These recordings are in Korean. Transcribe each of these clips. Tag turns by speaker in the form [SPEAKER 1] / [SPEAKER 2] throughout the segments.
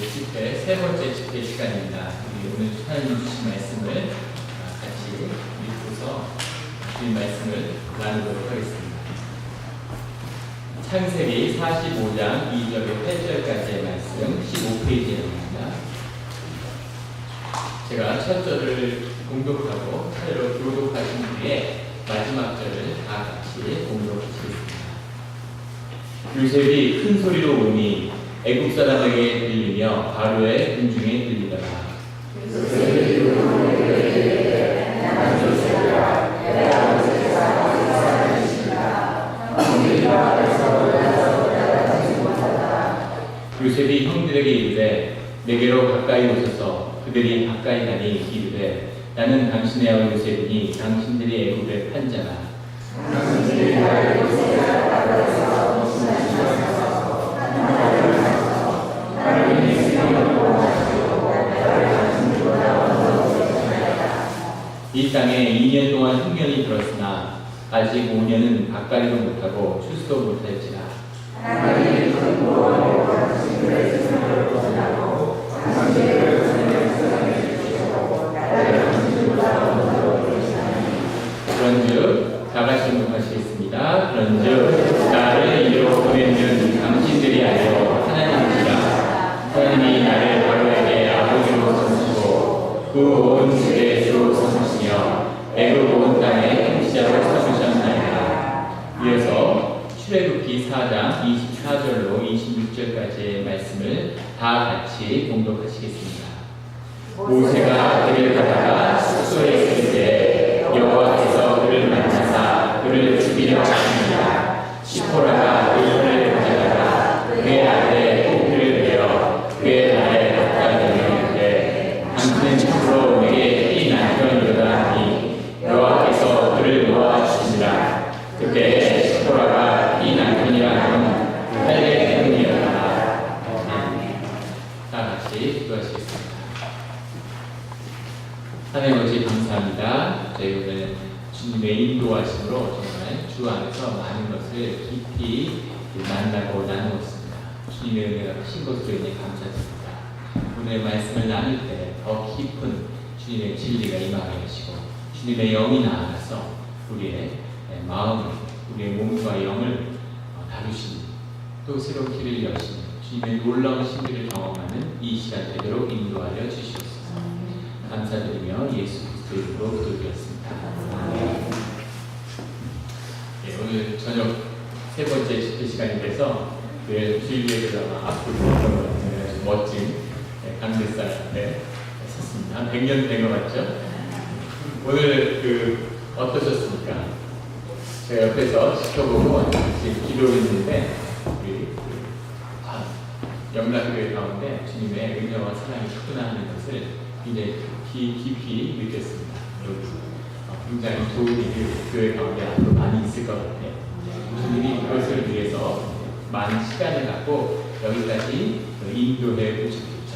[SPEAKER 1] 집회 세 번째 집회 시간입니다. 오늘 하나님 주신 말씀을 같이 읽고서 주신 말씀을 나누도록 하겠습니다. 창세기 45장 2절에 8절까지의 말씀 15페이지입니다. 제가 첫 절을 공독하고 차례로 교독하신 뒤에 마지막 절을 다 같이 공독하시겠습니다. 요셉이 큰 소리로 오니 애굽 사람에게 들리며 바로의 군중에 들리더라. 요셉이 형들에게 이르되 내게로 가까이 오소서. 그들이 가까이 가니 이르되 나는 당신의 아우 요셉이니 당신들이 애굽에 판 자라. 이 땅에 2년 동안 흉년이 들었으나 아직 5년은 가까이도 못하고 추수도 못할지라. 그런즉 다 같이 공동하시겠습니다. 그런즉 나를 이로 보내는 당신들이 아니요 하나님이시라. 하나님이 나를 바로에게 아버지로 삼으시고 그 온 지대의 주로 삼으시며 애굽 온 땅의 통치자로 삼으셨나이다. 이어서 출애굽기 4장 24절로 26절까지의 말씀을 다 같이 공독하시겠습니다. 모세가 길을 가다가 숙소에 있을 때 여호와께서 그를 만나사 그를 죽이려 하십니다. 시포라가 그를 가다가 그의 아래 꼬리를 베어 그의 발에 닦아내었는데 당신은 참으로 내게 이 남편이로다 하니 여호와께서 그를 놓아주시니라. 그때 시포라가 이 남편이라 하면 할례 때문이었다. 다 같이 기도하시겠습니다. 하나님 아버지 감사합니다. 저희 오늘 주님의 인도하심으로 정말 주 안에서 많은 것을 깊이 만나고 나누었습니다. 주님의 은혜가 크신 것으로 인해 감사드립니다. 오늘 말씀을 나눌 때 더 깊은 주님의 진리가 임하게 하시고 주님의 영이 나아가서 우리의 마음을, 우리의 몸과 영을 다루시는 또 새로운 길을 여시는 주님의 놀라운 신비를 경험하는 이 시간 되도록 인도하여 주시옵소서. 감사드리며 예수 그리스도 이름으로 기도드렸습니다. 오늘 저녁 세 번째 집회 시간이 돼서 주일예배가 앞으로 그런 것 같아요. 멋진 강대살에 섰습니다. 100년 된 것 같죠? 오늘 어떠셨습니까? 제가 옆에서 지켜보고 지금 기도했는데 우리 영락교회 가운데 주님의 은혜와 사랑이 크구나 하는 것을 굉장히 깊이 느꼈습니다. 굉장히 좋은 일이 교회 가운데 앞으로 많이 있을 것 같아요. 주님이 그것을 위해서 많은 시간을 갖고 여기까지 인도해 오셨겠죠.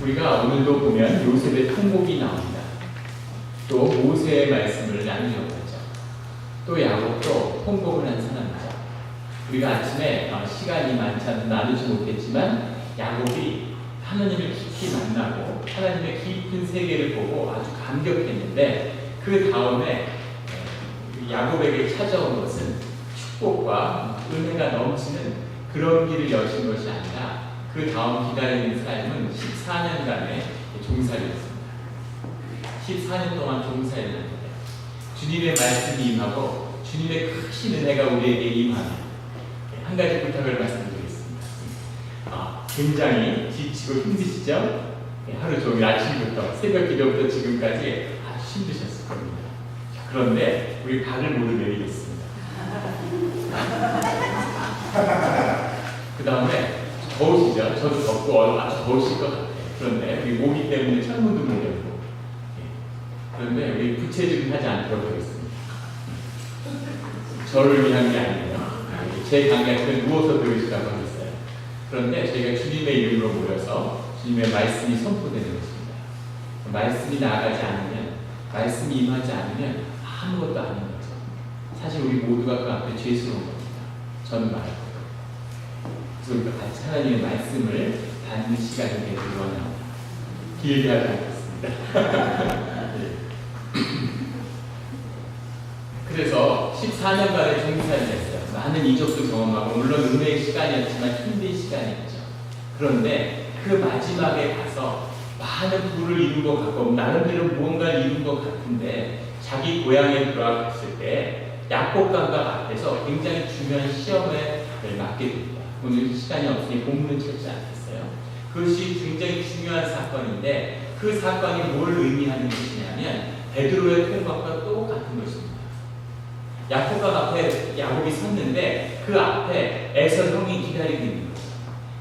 [SPEAKER 1] 우리가 오늘도 보면 요셉의 통곡이 나옵니다. 또 모세의 말씀을 나누려고 하죠. 또 야곱도 통곡을 한 사람이죠. 우리가 아침에 시간이 많지 않아서 나누지 못했지만 야곱이 하나님을 깊이 만나고 하나님의 깊은 세계를 보고 아주 감격했는데 그 다음에 야곱에게 찾아온 것은 축복과 은혜가 넘치는 그런 길을 여신 것이 아니라 그 다음 기다리는 삶은 14년간의 종살이였습니다. 14년 동안 종살이를 했는데 주님의 말씀이 임하고 주님의 크신 은혜가 우리에게 임하는 한 가지 부탁을 말씀드리겠습니다. 굉장히 지치고 힘드시죠? 하루 종일 아침부터 새벽 기도부터 지금까지 아주 힘드셨을 겁니다. 그런데 우리 발을 모두 내리겠습니다. 그 다음에 더우시죠? 저도 덥고 아주 더우실 것 같아요. 그런데 우리 모기 때문에 창문도 못 열고 그런데 우리 부채질은 하지 않도록 하겠습니다. 저를 위한 게 아니에요. 제 강약은 누워서 들으시라고 하겠어요. 그런데 저희가 주님의 이름으로 모여서 주님의 말씀이 선포되는 것입니다. 말씀이 나아가지 않으면, 말씀이 임하지 않으면 아무것도 아닌 거죠. 사실 우리 모두가 그 앞에 죄스러운 겁니다. 저는 말고. 그래서 우리가 같이 하나님의 말씀을 받는 시간이 되기를 원합니다. 길게 하지 않겠습니다. 그래서 14년간의 종사를 했어요. 많은 이적도 경험하고 물론 은혜의 시간이었지만 힘든 시간이었죠. 그런데 그 마지막에 가서 많은 부를 이룬 것 같고 나름대로 무언가를 이룬 것 같은데 자기 고향에 돌아갔을 때 약복강각 앞에서 굉장히 중요한 시험을 맞게 됩니다. 오늘 시간이 없으니 본문은 찾지 않겠어요. 그것이 굉장히 중요한 사건인데 그 사건이 뭘 의미하는 것이냐면 베드로의 통곡과 똑같은 것입니다. 야곱강 앞에 야곱이 섰는데 그 앞에 에서 형이 기다리고 있는 거예요.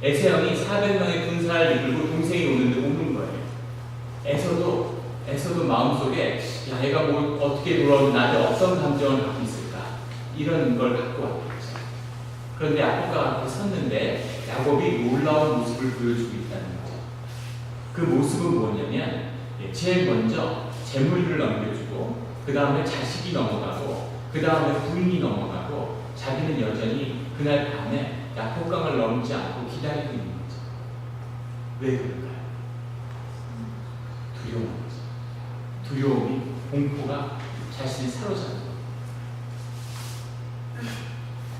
[SPEAKER 1] 에서 형이 400명의 군사를 이끌고 동생이 오는데 오는 거예요. 에서도 마음속에 야 얘가 뭐 어떻게 돌아오면 나한테 어떤 감정을 갖고 있을까 이런 걸 갖고 왔겠죠. 그런데 야곱강 앞에 섰는데 야곱이 놀라운 모습을 보여주고 있다는 거죠. 그 모습은 뭐냐면 제일 먼저 재물을 넘겨주고 그 다음에 자식이 넘어가고 그 다음에 부인이 넘어가고 자기는 여전히 그날 밤에 야복강을 넘지 않고 기다리고 있는 거죠. 왜 그럴까요? 두려운 거죠. 두려움이 공포가 자신을 사로잡는 거예요.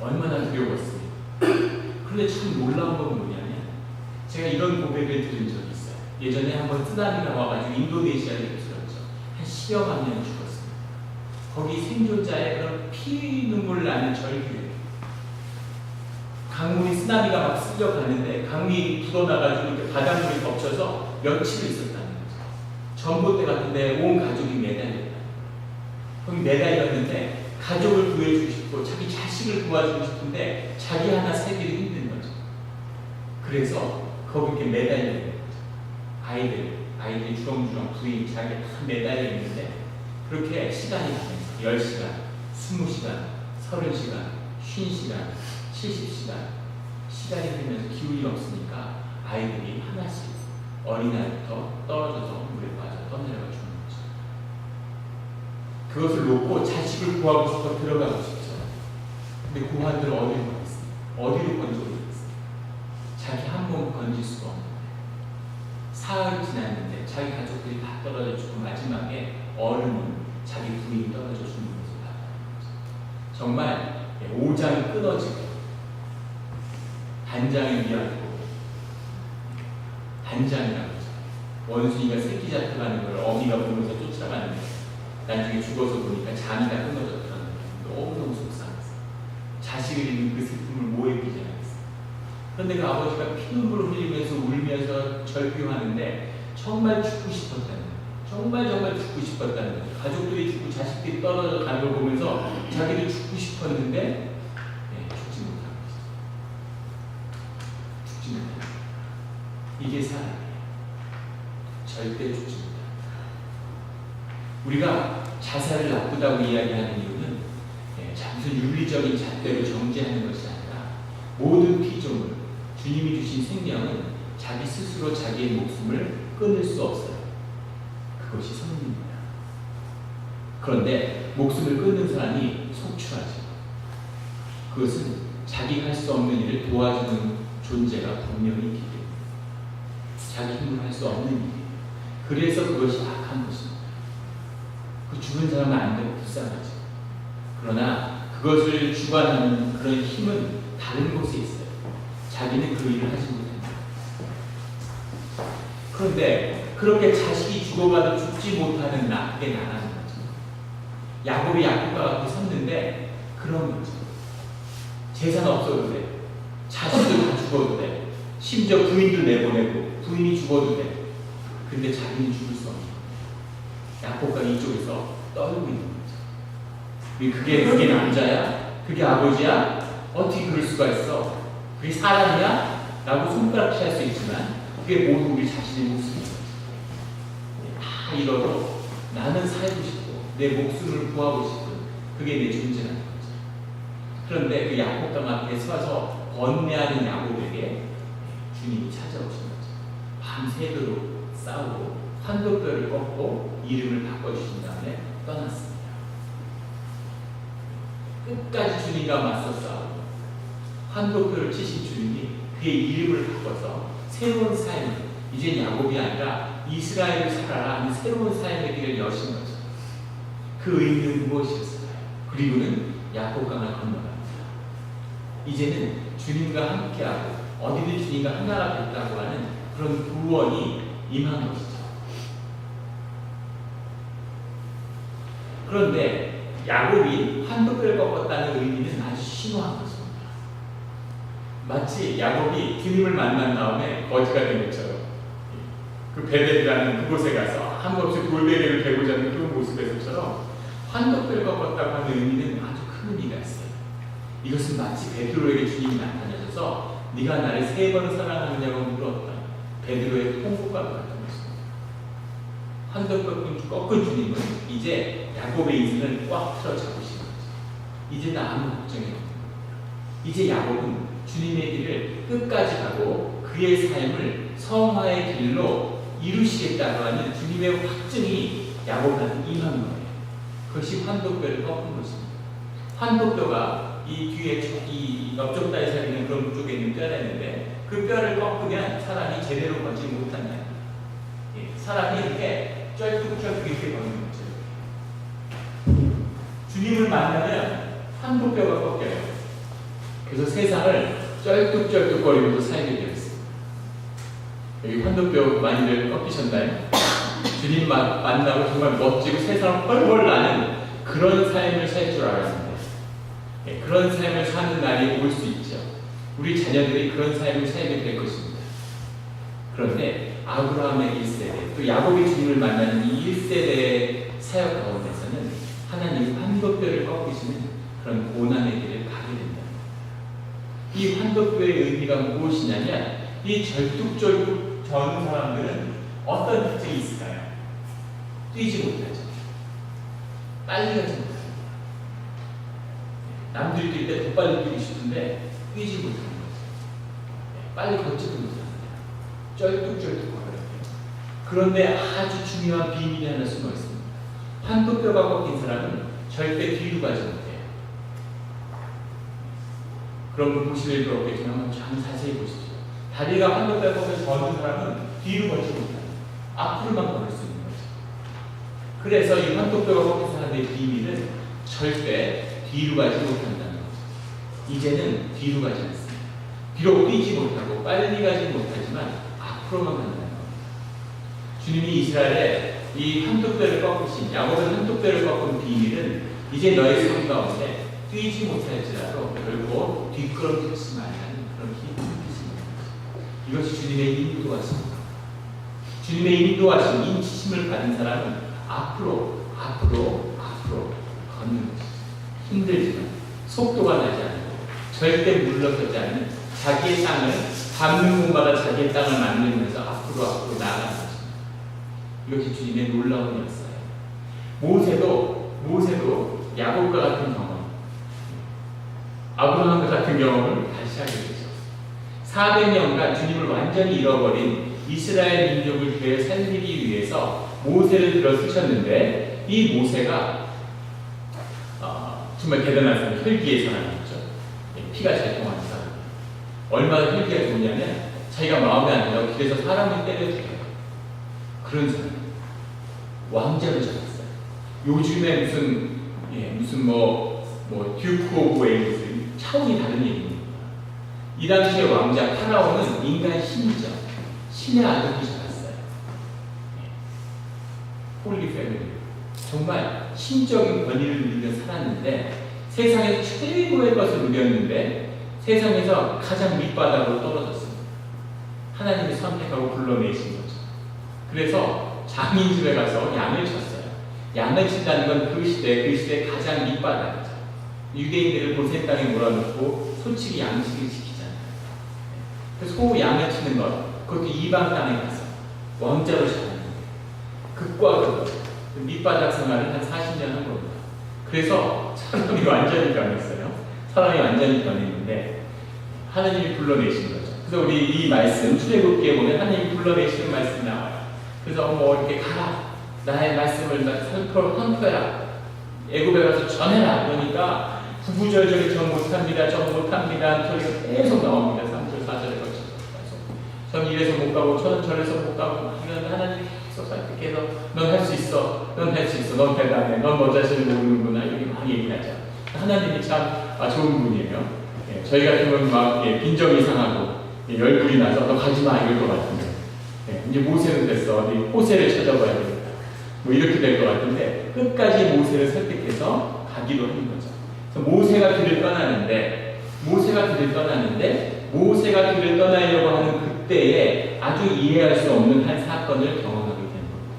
[SPEAKER 1] 얼마나 두려웠습니까? 그런데 참 놀라운 건 뭐냐면 제가 이런 고백을 들은 적이 있어요. 예전에 한번 쓰나미가 와가지고 인도네시아를 휩쓸었죠. 한 10여만 명 죽었어요. 거기 생존자의 그런 피 눈물 나는 절규. 강물이 쓰나미가 막 쓸려가는데 강이 굳어나가지고 이렇게 바닷물이 덮쳐서 며칠을 있었다는 거죠. 전봇대 같은데 온 가족이 매달렸다. 거기 매달렸는데 가족을 구해주고 싶고 자기 자식을 도와주고 싶은데 자기 하나 살기도 힘든 거죠. 그래서 거기 이렇게 매달려 있는 거죠. 아이들이 주렁주렁 부인 자기 다 매달려 있는데 그렇게 시간이 가면서 10시간, 20시간, 30시간, 50시간, 70시간 시간이 흐르면서 기운이 없으니까 아이들이 하나씩 어린아이부터 떨어져서 물에 빠져 떠내려가 주는 거죠. 그것을 놓고 자식을 구하고 싶어 들어가고 싶죠. 근데 구한들 어디로 가겠습니까? 어디로 건져고 있겠습니까? 자기 한 몸 건질 수가 없는데 사흘이 지났는데 자기 가족들이 다 떨어져 죽고 마지막에 어른은 자기 부인이 떨어져 죽는 것을 봤다는 거죠. 정말 오장이 끊어지고 단장의 위안고 단장이라고 하죠. 원숭이가 새끼 잡혀가는 걸 어미가 보면서 쫓아가는데 나중에 죽어서 보니까 장이가 끊어졌다는 거 너무너무 속상했어요. 자식을 잃는 그 슬픔을 뭐에 비전하겠어요. 그런데 그 아버지가 피눈물을 흘리면서 울면서 절규하는데 정말 죽고 싶었다는 거예요. 정말 죽고 싶었다는 거예요. 가족들이 죽고 자식들이 떨어져 가는 걸 보면서 자기도 죽고 싶었는데 죽지 못한 것이죠. 죽지 못한 거예요. 이게 사랑이에요. 절대 죽지 못한 거예요. 우리가 자살을 나쁘다고 이야기하는 이유는 무슨 윤리적인 잣대로 정죄하는 것이 아니라 모든 피조물, 주님이 주신 생명은 자기 스스로 자기의 목숨을 끊을 수 없어요. 그것이 성립입니다. 그런데 목숨을 끊는 사람이 속출하죠. 그것은 자기가 할 수 없는 일을 도와주는 존재가 분명히 있기 때문에 자기 힘으로 할 수 없는 일이에요. 그래서 그것이 악한 것입니다. 그 죽은 사람은 안 되고 불쌍하죠. 그러나 그것을 주관하는 그런 힘은 다른 곳에 있어요. 자기는 그 일을 하지 못합니다. 그런데 그렇게 자식이 죽어가도 죽지 못하는 나, 그게 나라는 거죠. 야곱이 야곱과 같이 섰는데 그런 거죠. 재산 없어도 돼. 자식도 다 죽어도 돼. 심지어 부인도 내보내고 부인이 죽어도 돼. 근데 자기는 죽을 수 없는 거예요. 야곱과 이쪽에서 떨고 있는 거죠. 그게 남자야? 그게 아버지야? 어떻게 그럴 수가 있어? 그게 사람이야? 라고 손가락질 할 수 있지만 그게 모두 우리 자신의 모습이에요. 다 이뤄도 나는 살고 싶고 내 목숨을 구하고 싶은 그게 내 존재라는 거죠. 그런데 그 야곱강 앞에 서서 번뇌하는 야곱에게 주님이 찾아오신 거죠. 밤새도록 싸우고 환도뼈를 꺾고 이름을 바꿔주신 다음에 떠났습니다. 끝까지 주님과 맞서 싸우고 환도표를 치신 주님이 그의 이름을 바꿔서 새로운 삶, 이제 야곱이 아니라 이스라엘을 살아라 하는 새로운 삶의 길을 여신 거죠. 그 의미는 무엇이었을까요? 그리고는 야복강을 건너갑니다. 이제는 주님과 함께하고 어디든 주님과 하나가 됐다고 하는 그런 구원이 임한 것이죠. 그런데 야곱이 환도뼈를 꺾었다는 의미는 아주 심오한 것입니다. 마치 야곱이 주님을 만난 다음에 거지가 된 것처럼 그 베델이라는 그곳에 가서 한없이 돌베개를 베고 자는 그런 모습에서처럼 환도뼈를 꺾었다고 하는 의미는 아주 큰 의미가 있어요. 이것은 마치 베드로에게 주님이 나타나셔서 네가 나를 3번 사랑하느냐고 물었다. 베드로의 통곡과 같은 것입니다. 환도뼈 꺾은 주님은 이제 야곱의 인생을 꽉 틀어 잡으신 거죠. 이제는 아무 걱정이 없는 거예요. 이제 야곱은 주님의 길을 끝까지 가고 그의 삶을 성화의 길로 이루시겠다고 하는 주님의 확증이 야곱한테 임한 거예요. 그것이 환도뼈를 꺾은 것입니다. 환도뼈가 이 뒤에 이 옆쪽 다리에 있는 그런 쪽에 있는 뼈가 있는데 그 뼈를 꺾으면 사람이 제대로 걷지 못한다. 사람이 이렇게 쩔뚝쩔뚝 이렇게 걷는 거죠. 주님을 만나면 환도뼈가 꺾여요. 그래서 세상을 쩔뚝쩔뚝거리면서 살게 되었습니다. 여기 환도뼈 많이들 꺾이셨나요? 주님 만나고 정말 멋지고 세상을 펄펄 나는 그런 삶을 살 줄 알았는데 그런 삶을 사는 날이 올 수 있죠. 우리 자녀들이 그런 삶을 살게 될 것입니다. 그런데 아브라함의 1세대 또 야곱이 주님을 만나는 이 1세대의 사역 가운데서는 하나님이 환도뼈를 꺾으시는 그런 고난의 길을 가게 된다. 이 환도뼈의 의미가 무엇이냐면 이 절뚝절뚝 저는 사람들은 어떤 특징이 있을까요? 뛰지 못하죠. 빨리 가지 못합니다. 남들이 뛸 때 더 빨리 뛰고 싶은데 뛰지 못하는 거죠. 빨리 걷지도 못합니다. 쩔뚝쩔뚝 걸어요. 그런데 아주 중요한 비밀이 하나 숨어 있습니다. 환도뼈가 꺾인 사람은 절대 뒤로 가지 못해요. 그런 분 보실 일도 없겠지만 한번 참 자세히 보십시오. 다리가 환도뼈가 꺾인 걷는 사람은 뒤로 걷지 못합니다. 앞으로만 걸을 수 있는 거죠. 그래서 이 환도뼈가 꺾인 사람의 비밀은 절대 뒤로 가지 못한다는 거죠. 이제는 뒤로 가지 않습니다. 비록 뛰지 못하고 빨리 가지 못하지만 앞으로만 간다는 겁니다. 주님이 이스라엘의 이 환도뼈를 꺾으신 야곱의 환도뼈를 꺾은 비밀은 이제 너의 삶 가운데 뛰지 못할지라도 결코 뒷걸음질지 말라는 그런 힘을 주십니다. 이것이 주님의 인도하십니다. 주님의 인도하심, 인치심을 받은 사람은 앞으로 걷는 것이죠. 힘들지만 속도가 나지 않고 절대 물러서지 않는 자기의 땅을 밟는 곳마다 자기의 땅을 만들면서 앞으로 나아가는 것입니다. 이것이 주님의 놀라운 역사예요. 모세도 야곱과 같은 경험, 아브라함과 같은 경험을 다시 하게 되죠. 400년간 주님을 완전히 잃어버린 이스라엘 민족을 되어 살리기 위해서 모세를 들어 쓰셨는데 이 모세가 정말 대단한 사람, 혈기의 사람이었죠. 피가 잘 통하는 사람. 얼마나 혈기가 좋냐면 자기가 마음에 안 들어 길에서 사람을 때려주게 그런 사람. 왕자를 잡았어요. 요즘에 무슨 듀크 오브 웨일스 차원이 다른 얘기입니다. 이 당시의 왕자 파라오는 인간 신이죠. 신의 아들이 잡았어요. 홀리 패밀리. 정말 신적인 권위를 누리며 살았는데 세상에서 최고의 것을 누렸는데 세상에서 가장 밑바닥으로 떨어졌습니다. 하나님이 선택하고 불러내신 거죠. 그래서 장인 집에 가서 양을 쳤어요. 양을 친다는 건 그 시대 가장 밑바닥이죠. 유대인들을 고센 땅에 몰아넣고 솔직히 양식을 지키잖아요. 그래서 소 양을 치는 것, 그것도 이방 땅에 가서 왕자로 잡는 거예요. 극과 극. 밑바닥 생활을 한 40년 한 겁니다. 그래서 사람이 완전히 변했어요. 사람이 완전히 변했는데 하나님이 불러내신 거죠. 그래서 우리 이 말씀 출애굽기에 보면 하나님이 불러내시는 말씀이 나와요. 그래서 이렇게 가라. 나의 말씀을 선포해라. 애굽에 가서 전해라. 그러니까 구구절절히 전 못합니다. 소리가 계속 나옵니다. 3절 4절에 거쳐. 저는 이래서 못 가고 저는 저래서 못 가고 이런 하나님이 계속 설득해서 넌 할 수 있어. 넌 할 수 있어. 넌 대단해. 넌 너 자신을 모르는구나. 이렇게 막 얘기하죠. 하나님이 참 좋은 분이에요. 예, 저희 같으면 막 빈정이 상하고 열불이 나서 너 가지마 이럴 것 같은데 이제 모세는 됐어. 어디 호세를 찾아봐야 되겠다. 뭐 이렇게 될 것 같은데 끝까지 모세를 설득해서 가기로 하는 거죠. 그래서 모세가 길을 떠나는데 모세가 길을 떠나려고 하는 그때에 아주 이해할 수 없는 한 사건을 경험하게 되는 겁니다.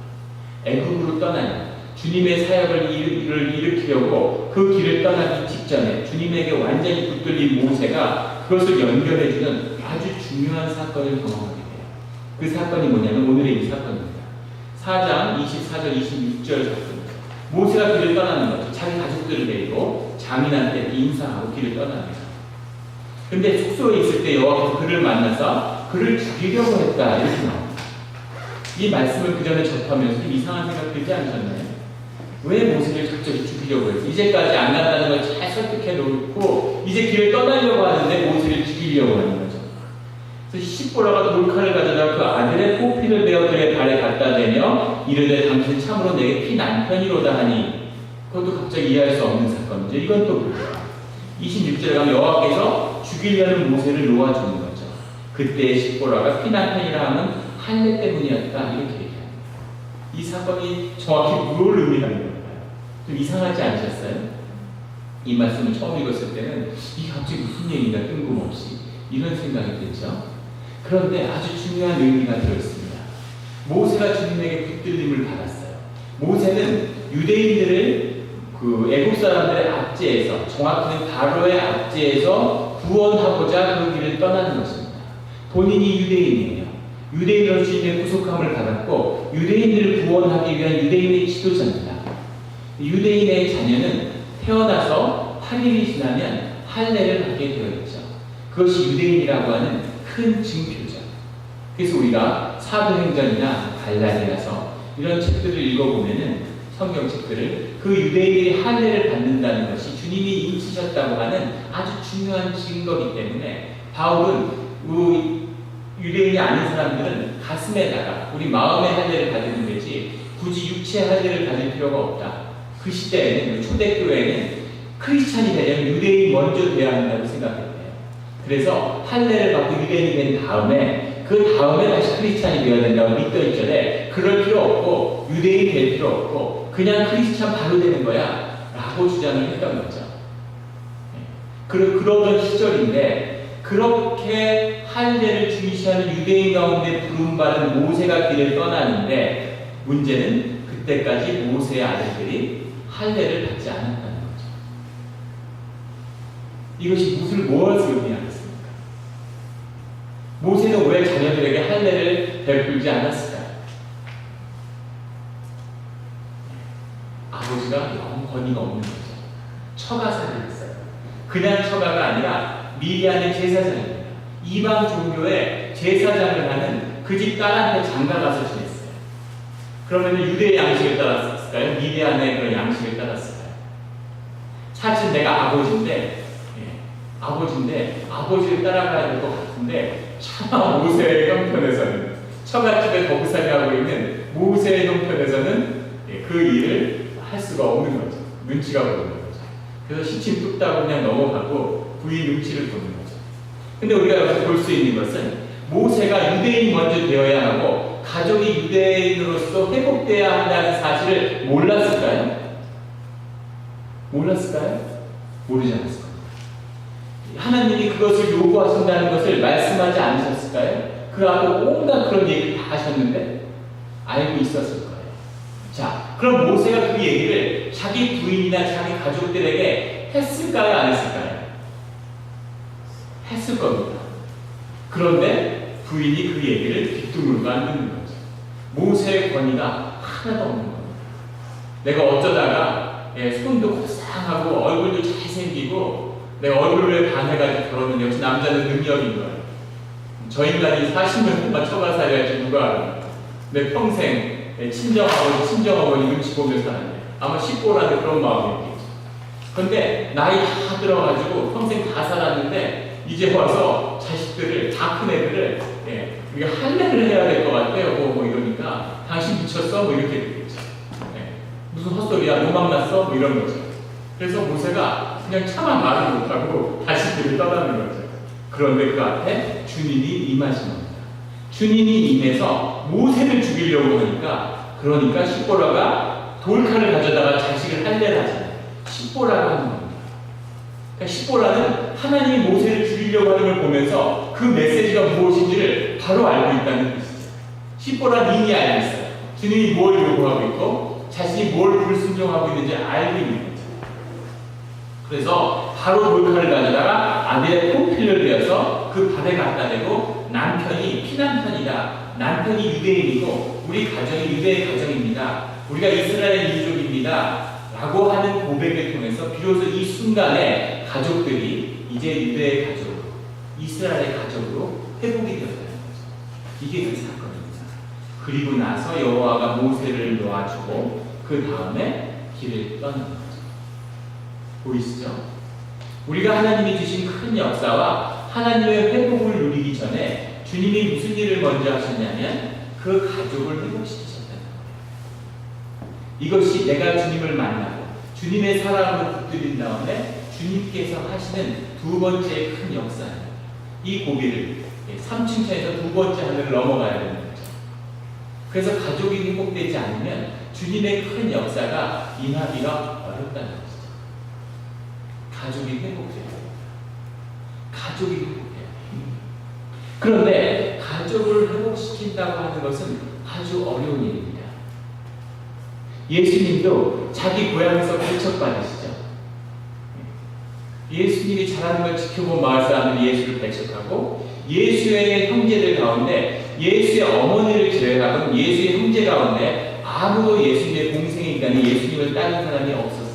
[SPEAKER 1] 애굽으로 떠나는 주님의 사역을 일으키려고 그 길을 떠나기 직전에 주님에게 완전히 붙들린 모세가 그것을 연결해주는 아주 중요한 사건을 경험하게 돼요. 그 사건이 뭐냐면 오늘의 이 사건입니다. 4장 24절 26절 사건입니다. 모세가 길을 떠나는 거죠. 자기 가족들을 데리고 장인한테 인사하고 길을 떠납니다. 근데 숙소에 있을 때 여호와께서 그를 만나서 그를 죽이려고 했다 이렇게 나옵니다. 이 말씀을 그 전에 접하면서 좀 이상한 생각 들지 않으셨나요? 왜 모세를 갑자기 죽이려고 했어? 이제까지 안 간다는 걸 잘 설득해 놓고 이제 길을 떠나려고 하는데 모세를 죽이려고 하는 거죠. 그래서 시보라가 돌칼을 가져다 그 아들의 포피를 베어 그의 발에 갖다 대며 이르되 당신 참으로 내게 피 남편이로다 하니 그것도 갑자기 이해할 수 없는 사건이죠. 이건 또 뭐예요? 26절에 가면 여호와께서 죽이려는 모세를 놓아주는 거죠. 그때 시보라가 피 남편이라 하면 할례 때문이었다 이렇게 얘기합니다. 이 사건이 정확히 뭘 의미하는 걸까요? 좀 이상하지 않으셨어요? 이 말씀을 처음 읽었을 때는 이게 갑자기 무슨 얘기인가 뜬금없이 이런 생각이 들죠. 그런데 아주 중요한 의미가 들어있습니다. 모세가 주님에게 붙들림을 받았어요. 모세는 유대인들을 그 애국 사람들의 압제에서 정확히는 바로의 압제에서 구원하고자 그 길을 떠나는 것입니다. 본인이 유대인이에요. 유대인으로 주님의 구속함을 받았고 유대인들을 구원하기 위한 유대인의 지도자입니다. 유대인의 자녀는 태어나서 8일이 지나면 할례를 받게 되어 있죠. 그것이 유대인이라고 하는 큰 징표죠. 그래서 우리가 사도행전이나 갈라디아서 이런 책들을 읽어보면은 성경책들을 그 유대인들이 할례를 받는다는 것이 주님이 인치셨다고 하는 아주 중요한 증거이기 때문에 바울은 유대인이 아닌 사람들은 가슴에다가 우리 마음의 할례를 받는 되지 굳이 육체의 할례를 받을 필요가 없다. 그 시대에는 초대교회는 크리스찬이 되려면 유대인이 먼저 돼야 한다고 생각했대요. 그래서 할례를 받고 유대인이 된 다음에 그 다음에 다시 크리스찬이 되어야 된다고 믿던 시절에 그럴 필요 없고 유대인이 될 필요 없고 그냥 크리스찬 바로 되는 거야 라고 주장을 했던 거죠. 그러던 시절인데 그렇게 할례를 중시하는 유대인 가운데 부름받은 모세가 길을 떠나는데 문제는 그때까지 모세의 아들들이 할례를 받지 않았다는 거죠. 이것이 무엇을 의미하겠습니까? 모세는 왜 자녀들에게 할례를 베풀지 않았을까요? 아버지가 영 권위가 없는 거죠. 처가살을 했어요. 그냥 처가가 아니라 미디안의 제사장입니다. 이방 종교의 제사장을 하는 그 집 딸한테 장가가서 지냈어요. 그러면 유대의 양식을 따랐을까요? 미디안의 그런 양식을 따랐을까요? 사실 내가 아버지인데 아버지를 따라가야 될 것 같은데 차마 모세의 형편에서는 처갓집에 거부살이하고 있는 모세의 형편에서는 그 일을 할 수가 없는 거죠. 눈치가 보이는 거죠. 그래서 시침 뚝딱 그냥 넘어가고 부인 눈치를 보는 거죠. 근데 우리가 여기서 볼 수 있는 것은 모세가 유대인이 먼저 되어야 하고 가족이 유대인으로서 회복되어야 한다는 사실을 몰랐을까요? 모르지 않았을 겁니다. 하나님이 그것을 요구하신다는 것을 말씀하지 않으셨을까요? 그 앞에 온갖 그런 얘기를 다 하셨는데 알고 있었을 거예요. 자, 그럼 모세가 그 얘기를 자기 부인이나 자기 가족들에게 했을까요? 안 했을까요? 했을 겁니다. 그런데 부인이 그 얘기를 뒷등으로 안 듣는 거죠. 모세의 권위가 하나도 없는 겁니다. 내가 어쩌다가 손도 고상하고 얼굴도 잘생기고 내가 얼굴을 반해가지고 결혼은 역시 남자는 능력인 거예요. 저 인간이 40년 동안 처가살이 할지 누가 알아요. 내 평생 친정아버지, 친정어머니 눈치 보면서 살았는데 아마 식고라는 그런 마음이었겠죠. 근데 나이 다 들어가지고 평생 다 살았는데 이제 와서 자식들을, 다 큰 애들을 우리가 할례를 해야 될 것 같아요. 뭐 이러니까 당신 미쳤어? 뭐 이렇게 되겠죠. 네. 무슨 헛소리야? 너 만났어? 뭐 이런 거죠. 그래서 모세가 그냥 차마 말을 못하고 다시 길을 떠나는 거죠. 그런데 그 앞에 주님이 임하신 겁니다. 주님이 임해서 모세를 죽이려고 하니까 그러니까 십보라가 돌칼을 가져다가 자식을 할례를 하잖아요. 십보라가 하는 겁니다. 그러니까 십보라는 하나님이 모세를 죽이려고 하는 걸 보면서 그 메시지가 무엇인지를 바로 알고 있다는 뜻이죠. 십보라는 이미 알고 있어요. 주님이 뭘 요구하고 있고 자신이 뭘 불순종하고 있는지 알고 있는 거죠. 그래서 바로 돌칼을 가져다가 아들의 포필을 베어서 그 발에 갖다 대고 남편이 피남편이다. 남편이 유대인이고 우리 가정이 유대의 가정입니다. 우리가 이스라엘 민족입니다. 라고 하는 고백을 통해서 비로소 이 순간에 가족들이 이제 유대의 가족으로 이스라엘의 가족으로 회복이 되었다는 거죠. 이게 그 사건입니다. 그리고 나서 여호와가 모세를 놓아주고 그 다음에 길을 떠난 거죠. 보이시죠? 우리가 하나님이 주신 큰 역사와 하나님의 회복을 누리기 전에 주님이 무슨 일을 먼저 하셨냐면 그 가족을 회복시키셨다는 거예요. 이것이 내가 주님을 만나고 주님의 사랑으로 붙들린 다음에 주님께서 하시는 두 번째 큰 역사예요. 이 고비를 3층 차에서 두 번째 하늘을 넘어가야 되는 거죠. 그래서 가족이 회복되지 않으면 주님의 큰 역사가 임하기가 어렵다는 거죠. 가족이 회복돼요. 가족이 회복돼요. 그런데 가족을 회복시킨다고 하는 것은 아주 어려운 일입니다. 예수님도 자기 고향에서 배척받으시죠. 예수님이 잘하는 걸 지켜본 마을 사람들이 예수를 배척하고 예수의 형제들 가운데 예수의 어머니를 제외하고는 예수의 형제 가운데 아무도 예수님의 동생이니까 예수님을 따른 사람이 없었어요.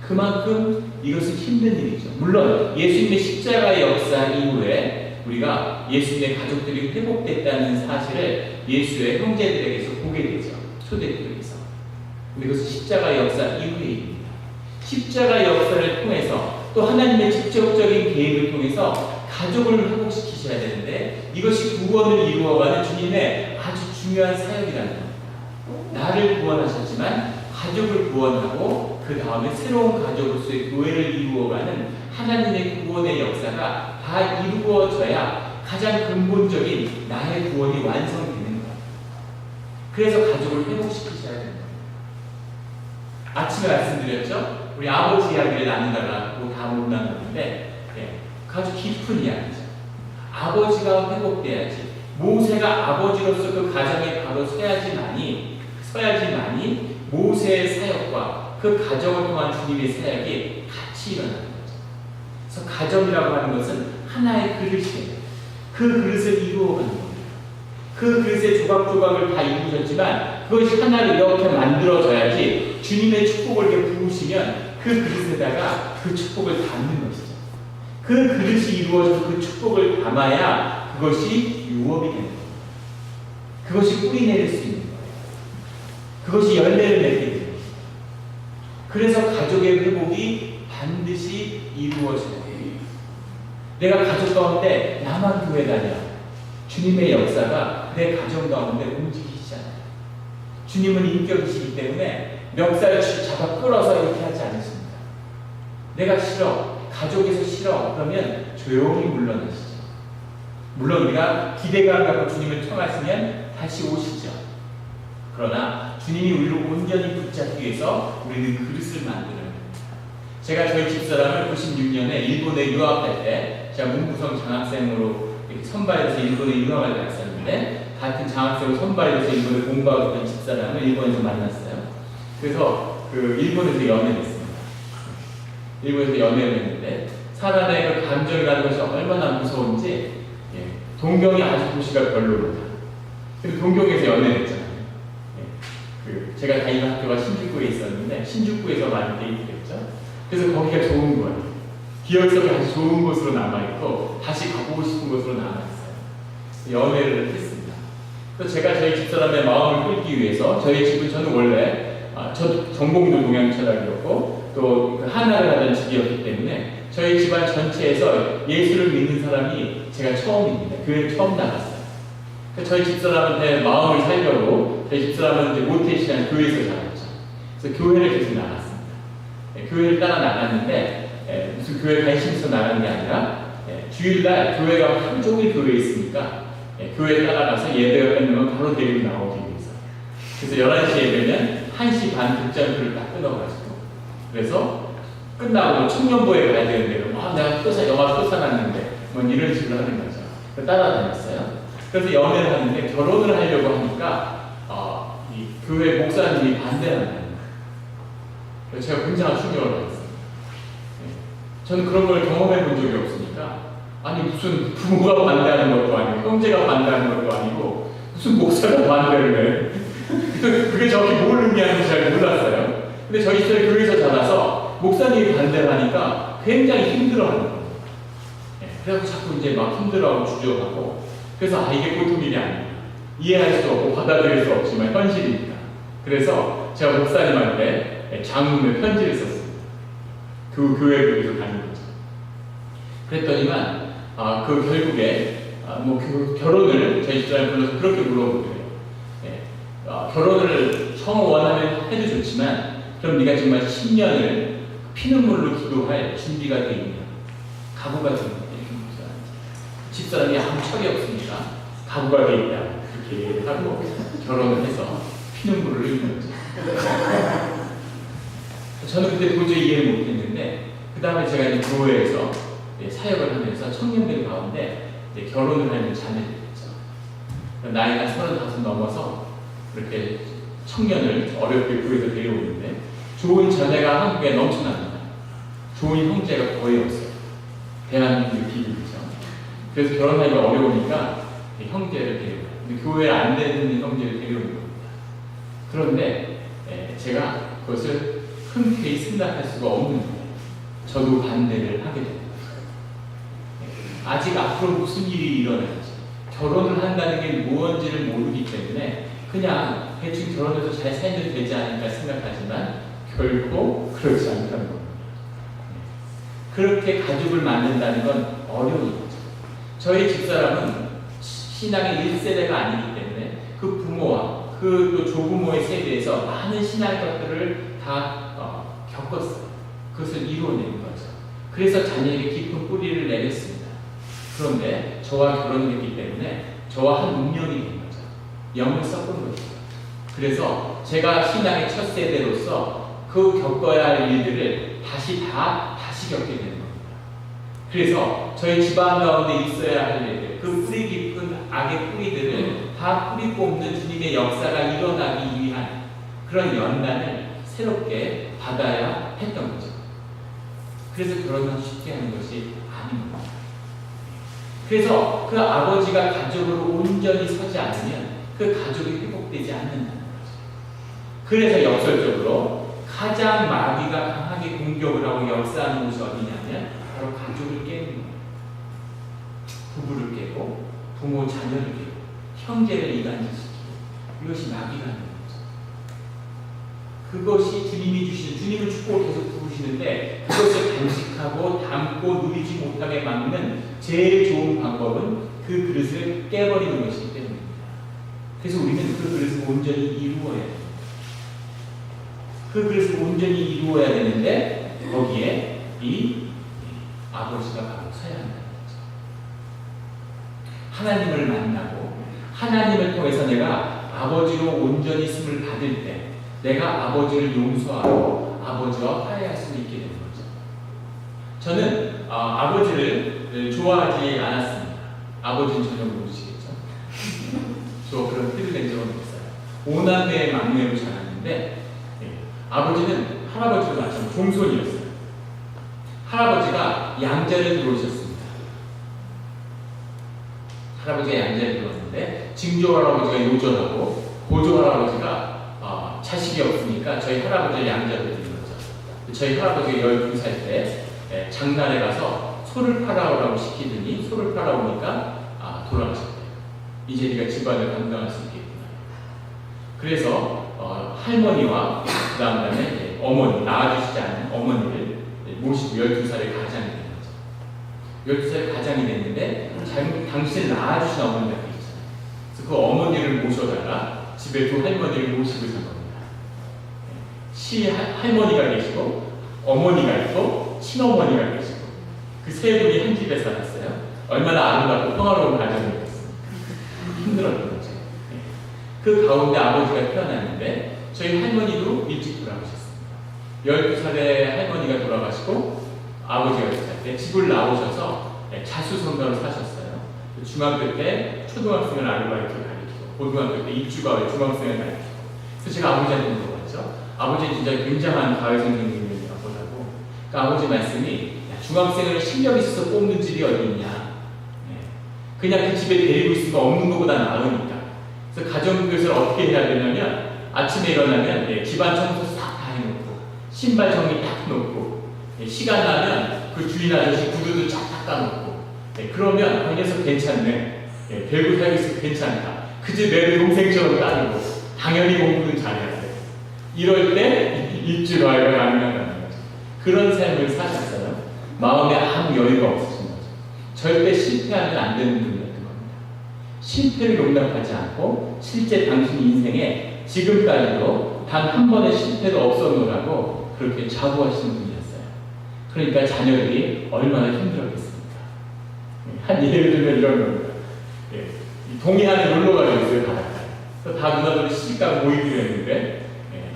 [SPEAKER 1] 그만큼 이것은 힘든 일이죠. 물론 예수님의 십자가의 역사 이후에 우리가 예수님의 가족들이 회복됐다는 사실을 예수의 형제들에게서 보게 되죠. 초대교회에서. 근데 그것은 십자가의 역사 이후의 일입니다. 십자가의 역사를 통해서 또 하나님의 직접적인 개입을 통해서 가족을 회복시키셔야 되는데 이것이 구원을 이루어가는 주님의 아주 중요한 사역이라는 겁니다. 나를 구원하셨지만 가족을 구원하고 그 다음에 새로운 가족으로서의 교회를 이루어가는 하나님의 구원의 역사가 다 이루어져야 가장 근본적인 나의 구원이 완성되는 거예요. 그래서 가족을 회복시키셔야 됩니다. 아침에 말씀드렸죠? 우리 아버지 이야기를 나누다가 다 못 나눴는데 아주 깊은 이야기죠. 아버지가 회복돼야지 모세가 아버지로서 그 가정에 바로 서야지만이 모세의 사역과 그 가정을 통한 주님의 사역이 같이 일어나는 거죠. 그래서 가정이라고 하는 것은 하나의 그릇이에요. 그 그릇을 이루어가는 겁니다. 그 그릇의 조각조각을 다 이루셨지만 그것이 하나로 이렇게 만들어져야지 주님의 축복을 이렇게 부으시면 그 그릇에다가 그 축복을 담는 것이죠. 그 그릇이 이루어져서 그 축복을 담아야 그것이 유업이 되는 겁니다. 그것이 뿌리 내릴 수 있는 거예요. 그것이 열매를 맺게 됩니다. 그래서 가족의 회복이 반드시 이루어져야 돼요. 내가 가족 가운데 나만 교회 다녀. 주님의 역사가 내 가정 가운데 움직이시잖아요. 주님은 인격이시기 때문에 멱살 잡아 끌어서 이렇게 하지 않으십니다. 내가 싫어. 가족에서 싫어. 그러면 조용히 물러나시죠. 물론 우리가 기대감을 갖고 주님을 청하시면 다시 오시죠. 그러나 주님이 우리를 온전히 붙잡기 위해서 우리는 그릇을 만들어야 됩니다. 제가 저희 집사람을 96년에 일본에 유학할 때 제가 문구성 장학생으로 선발해서 일본에 유학을 갔었는데 같은 장학생으로 선발해서 일본에 공부하고 있던 집사람을 일본에서 만났어요. 그래서 그 일본에서 연애를 했습니다. 일본에서 연애를 했는데 사람의 그 감정이라는 것이 얼마나 무서운지 동경이 아주 도시가 별로입니다. 그래서 동경에서 연애를 했잖아요. 제가 다니는 학교가 신주쿠에 있었는데 신주쿠에서 많이 데이트했죠. 그래서 거기가 좋은 거예요. 기억 속에 아주 좋은 곳으로 남아있고 다시 가보고 싶은 곳으로 남아있어요. 연애를 했습니다. 그래서 제가 저희 집사람의 마음을 끌기 위해서 저희 집은 저는 원래 저도 전공도 동양 철학이었고 또 하나를 하던 집이었기 때문에 저희 집안 전체에서 예수를 믿는 사람이 제가 처음입니다. 교회 처음 나갔어요. 저희 집사람한테 마음을 살려고 저희 집사람은 이제 모태신앙 교회에서 자랐죠. 그래서 교회를 계속 나갔습니다. 교회를 따라 나갔는데 무슨 교회 관심에서 나가는 게 아니라 주일날 교회가 하루 종일 교회에 있으니까 교회에 따라가서 예배가 끝나면 바로 데리고 나오기 위해서. 그래서 11시에 되면 1시 반 극장표를 딱 끊어가지고 그래서 끝나고 청년부에 가야 되는데 내가 영화 또 사놨는데 뭐 이런 식으로 하는 거죠. 따라다녔어요. 그래서 연애를 하는데 결혼을 하려고 하니까 이 교회 목사님이 반대하는 거예요. 그래서 제가 굉장히 충격을 받았어요. 저는 그런 걸 경험해 본 적이 없으니까 아니 무슨 부모가 반대하는 것도 아니고 형제가 반대하는 것도 아니고 무슨 목사가 반대를 해. 그게 저렇게 뭘 의미하는지 잘 몰랐어요. 근데 저희 집에 교회에서 자라서 목사님이 반대를 하니까 굉장히 힘들어하는 거예요. 그래서 자꾸 이제 막 힘들어하고 주저하고 그래서 이게 보통 일이 아닙니다. 이해할 수 없고 받아들일 수 없지만 현실이니까. 그래서 제가 목사님한테 장문의 편지를 썼습니다. 그 교회에서 다닌 거죠. 그랬더니만 그 결국에 결혼을 저희 집사람이 불러서 그렇게 물어보더래요. 결혼을 원하면 해도 좋지만 그럼 네가 정말 10년을 피눈물로 기도할 준비가 돼 있냐, 각오가 돼 있냐 이렇게 묻잖아요. 집사람이 아무 철이 없으니까 각오가 돼 있다 그렇게 얘기를 하고 결혼을 해서 피눈물을 흘리는 거죠. 저는 그때 도저히 이해를 못했는데 그 다음에 제가 이제 교회에서 사역을 하면서 청년들 가운데 결혼을 하는 자매들이 있죠. 나이가 35 넘어서 그렇게 청년을 어렵게 교회에서 데려오는데 좋은 자매가 한국에 넘쳐납니다. 좋은 형제가 거의 없어요. 대한민국 기준이죠. 그래서 결혼하기가 어려우니까 형제를 데려오고 근데 교회에 안 되는 형제를 데려오는 겁니다. 그런데 제가 그것을 흔쾌히 승낙할 수가 없는 거예요. 저도 반대를 하게 됩니다. 아직 앞으로 무슨 일이 일어날지 결혼을 한다는 게 무언지를 모르기 때문에 그냥 대충 결혼해서 잘 살면 되지 않을까 생각하지만 결코 그렇지 않다는 겁니다. 그렇게 가족을 만든다는 건 어려운 거죠. 저희 집사람은 신앙의 1세대가 아니기 때문에 그 부모와 그 또 조부모의 세대에서 많은 신앙의 것들을 다 겪었어요. 그것을 이루어낸 거죠. 그래서 자녀에게 깊은 뿌리를 내렸습니다. 그런데 저와 결혼을 했기 때문에 저와 한 운명이 된 거죠. 영을 섞은 거죠. 그래서 제가 신앙의 첫 세대로서 그 겪어야 할 일들을 다시 겪게 되는 겁니다. 그래서 저희 집안 가운데 있어야 할 일들, 그 뿌리 깊은 악의 뿌리들을 다 뿌리 뽑는 주님의 역사가 일어나기 위한 그런 연단을 새롭게 받아야 했던 거죠. 그래서 결혼을 쉽게 하는 것이 아닌 겁니다. 그래서 그 아버지가 가족으로 온전히 서지 않으면 그 가족이 회복되지 않는다는 거죠. 그래서 역설적으로 가장 마귀가 강하게 공격을 하고 역사하는 곳이 어디냐면 바로 가족을 깨는 거예요. 부부를 깨고 부모 자녀를 깨고 형제를 이간질시키고 이것이 마귀가 하는 거죠. 그것이 주님이 주시는 주님을 축복을 계속 부르시는데 그것을 간직하고 담고 누리지 못하게 막는 제일 좋은 방법은 그 그릇을 깨버리는 것이기 때문입니다. 그래서 우리는 그 그릇을 온전히 이루어야 됩니다. 그 그릇을 온전히 이루어야 되는데 거기에 이 아버지가 바로 서야 한다는 거죠. 하나님을 만나고 하나님을 통해서 내가 아버지로 온전히 있음을 받을 때 내가 아버지를 용서하고 아버지와 화해할 수 있게 되는 거죠. 저는 아버지를 좋아하지 않았습니다. 아버지는 전혀 모르시겠죠? 저 그런 티를 낸 적은 없어요. 5남매의 막내로 자랐는데 아버지는 할아버지로 낳았지만 종손이었어요. 할아버지가 양자를 들어오셨습니다. 할아버지가 양자를 들어왔는데 증조 할아버지가 요절하고 고조 할아버지가 자식이 없으니까 저희 할아버지를 양자로 드린 거죠. 저희 할아버지가 12살 때 장날에 가서 소를 팔아오라고 시키더니 소를 팔아오니까 돌아가셨대요. 이제 네가 집안을 감당할 수 있겠구나. 그래서 할머니와 그 다음에 어머니, 낳아주시지 않은 어머니를 모시고 12살에 가장이 됩니다. 12살 가장이 됐는데 당신을 낳아주신 어머니가 계시잖아요. 그래서 그 어머니를 모셔다가 집에 두 할머니를 모시고 산 겁니다. 할머니가 계시고 어머니가 있고 친어머니가 계시고 그 세 분이 한 집에 살았어요. 얼마나 아름답고 평화로운 가정이었습니까? 힘들었던 거죠. 그 가운데 아버지가 태어났는데 저희 할머니도 일찍 돌아가셨습니다. 12살에 할머니가 돌아가시고 아버지가 살 때 집을 나오셔서 자수성가로 사셨어요. 중학교 때 초등학생을 아르바이트를 가르치고 고등학교 때 입주가을 중학생을 가르치고 그래서 제가 아버지한테 물어봤죠. 아버지 진짜 굉장한 가을 선생님이라고 하고 그러니까 아버지 말씀이 중학생을 실력 있어서 뽑는 집이 어디 있냐. 그냥 그 집에 데리고 있으면 없는 것보다 나으니까. 그래서 가정교육을 어떻게 해야 되냐면 아침에 일어나면 집안 청소 싹 다 해놓고 신발 정리 딱 놓고 시간 나면 그 주인 아저씨 구두도 쫙 닦아놓고 그러면 그 녀석 괜찮네. 별거 살고 있으면 괜찮다. 그저 내 동생처럼 따르고 당연히 공부는 잘해야 돼. 이럴 때 입주가을가 가능하다는 거죠. 그런 삶을 사셨어요. 마음에 아무 여유가 없으신 거죠. 절대 실패하면 안 되는 분이었던 겁니다. 실패를 용납하지 않고 실제 당신 인생에 지금까지도 단 한 번의 실패도 없었노라고 그렇게 자부하시는 분이었어요. 그러니까 자녀들이 얼마나 힘들었겠습니까? 한 예를 들면 이런 겁니다. 동해안에 놀러 가려 있어요, 바닷가에. 다 누나들이 시집가고 모이기로 했는데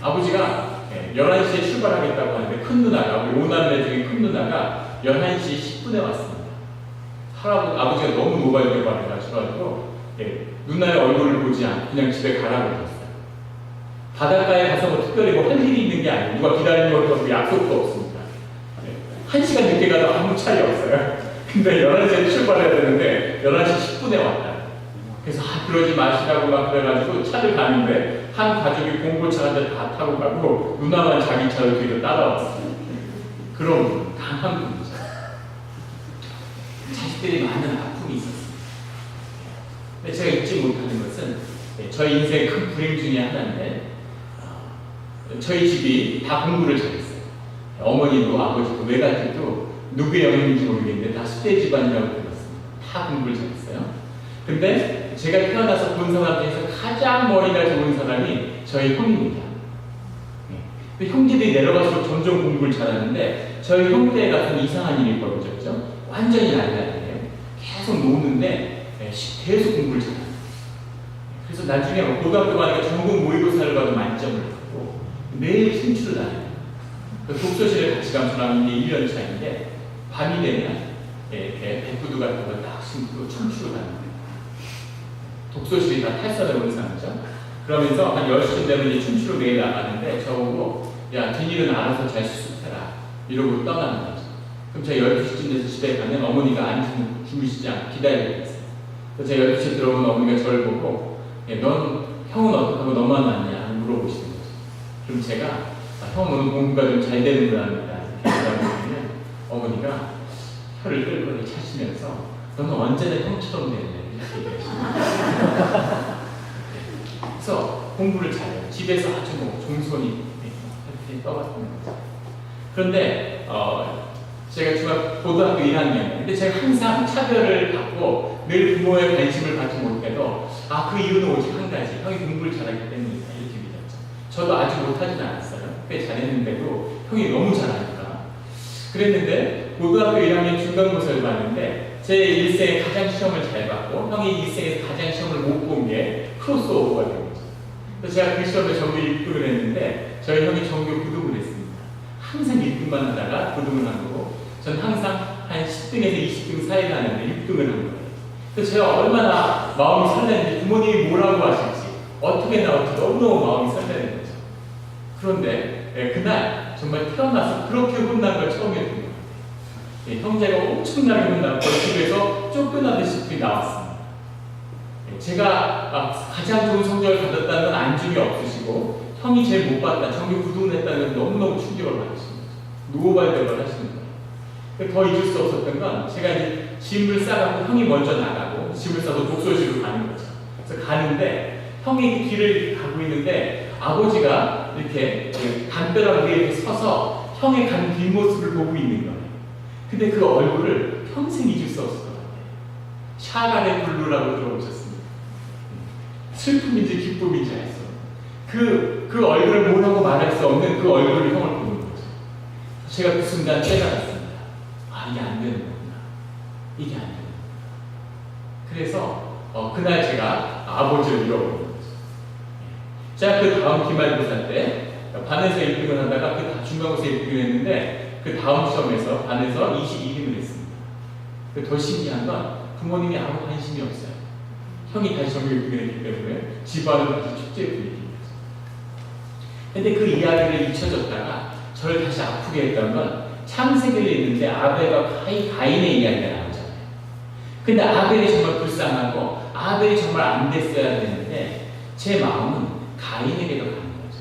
[SPEAKER 1] 아버지가 11시에 출발하겠다고 하는데 큰 누나가, 우리 5남매 중에 큰 누나가 11시 10분에 왔습니다. 아버지가 너무 노발대고 하셔가지고 누나의 얼굴을 보지 않고 그냥 집에 가라고 했어요. 바닷가에 가서 뭐 특별히 뭐 할 일이 있는 게 아니고 누가 기다리는 것도 없고 약속도 없습니다. 1시간 늦게 가도 아무 차이 없어요. 근데 11시에 출발해야 되는데 11시 10분에 왔다. 그래서 그러지 마시라고 막 그래가지고 차를 가는데 한 가족이 공고차 한 대 다 타고 가고 누나만 자기 차를 뒤로 따라왔어요. 그런 분, 강한 분이죠. 자식들이 많은 아픔이 있었습니다. 근데 제가 잊지 못하는 것은 저희 인생의 큰 불행 중에 하나인데 저희 집이 다 공부를 잘했어요. 어머니도 아버지도 외갓집도 누구의 영향인지 모르겠는데 다 수대 집안이라고 불렀습니다. 다 공부를 잘했어요. 근데 제가 태어나서 본 사람 중에서 가장 머리가 좋은 사람이 저희 형입니다. 형제들이 내려갈수록 점점 공부를 잘하는데 저희 형제에 가서는 이상한 일이 벌어졌죠. 완전히 난리나요. 계속 노는데 계속 공부를 잘합니다. 그래서 나중에 고등학교 가니까 전국 모의고사를 봐도 만점을 받고 매일 춤추러 다녀요. 독서실에 같이 간 사람이 이제 1년 차인데 밤이 되면 이렇게 백구두 같은 거 딱 숨고 춤추러 다닙니다. 독서실이 다 탈선을 온 상황이죠. 그러면서 한 10시쯤 되면 이제 춤추러 매일 나가는데 저보고 야, 뒷일은 알아서 잘 수습해라 이러고 떠나는 거죠. 그럼 제가 12시쯤 돼서 집에 가면 어머니가 안 주무시지 않고 기다리고 있어요. 그래서 제가 12시에 들어오면 어머니가 저를 보고 넌 형은 어떻게 하고 너만 왔냐 물어보시는 거죠. 그럼 제가 형은 공부가 좀 잘 되는 거랍니다. 이렇게 말하면 어머니가 혀를 끌고 차시면서 너는 언제나 형처럼 되네 이렇게 얘기하십니다. 그래서 공부를 잘해요. 집에서 아주 뭐 종손이 이렇게 떠받는 거죠. 그런데 제가 고등학교 1학년 근데 제가 항상 차별을 받고 늘 부모의 관심을 받지 못해도 그 이유는 오직 한 가지 형이 공부를 잘하기 때문이다 이렇게 믿었죠. 저도 아주 못하진 않았어요. 꽤 잘했는데도 형이 너무 잘하니까 그랬는데 고등학교 1학년 중간고사를 봤는데 제 일생에 가장 시험을 잘 봤고 형이 일생에서 가장 시험을 못 본 게 크로스오버가 된 거죠. 그래서 제가 그 시험에 전교 1등을 했는데 저희 형이 전교 9등을 했습니다. 항상 1등만 하다가 9등을 한 거고 전 항상 한 10등에서 20등 사이를 하는데 6등을 한 거예요. 그래서 제가 얼마나 마음이 설레는지 부모님이 뭐라고 하실지 어떻게 나올지 너무너무 마음이 설레는 거죠. 그런데 그날 정말 태어나서 그렇게 혼난 걸 처음이었던 거예요. 형제가 엄청나게 혼나고 집에서 쫓겨나듯이 나왔습니다. 제가 가장 좋은 성적을 받았다는 건 안중이 없으시고 형이 제일 못 받았다, 전교 9등을 했다는 건 너무너무 충격을 받으시는 거죠. 노발대발 하시는 거예요. 더 잊을 수 없었던 건 제가 이제 짐을 싸가고 형이 먼저 나가고 짐을 싸서 독서실로 가는 거죠. 그래서 가는데 형이 길을 가고 있는데 아버지가 이렇게 담벼락 위에 서서 형의 간 뒷모습을 보고 있는 거예요. 근데 그 얼굴을 평생 잊을 수 없을 것 같아요. 샤갈의 블루라고 들어보셨습니다. 슬픔인지 기쁨인지 알 수 없는 그 얼굴을 뭐라고 말할 수 없는 그 얼굴을 형을 보는 거죠. 제가 그 순간 깨달았습니다. 아, 이게 안 되는 거구나. 이게 안 되는 거구나. 그래서 그날 제가 아버지를 잃어버린 거죠. 제가 그 다음 기말고사 때 반에서 1등을 하다가 그 중간고사 1등을 했는데 그 다음 시험에서 반에서 22등을 했습니다. 더 신기한 건 부모님이 아무 관심이 없어요. 형이 다시 전교 1등을 했기 때문에 집안은 다시 축제 분위기입니다. 근데 그 이야기를 잊혀졌다가 저를 다시 아프게 했던 건 창세기를 읽는데 아벨과 가인의 이야기가 나오잖아요. 근데 아벨이 정말 불쌍하고 아벨이 정말 안 됐어야 되는데 제 마음은 가인에게도 가는 거죠.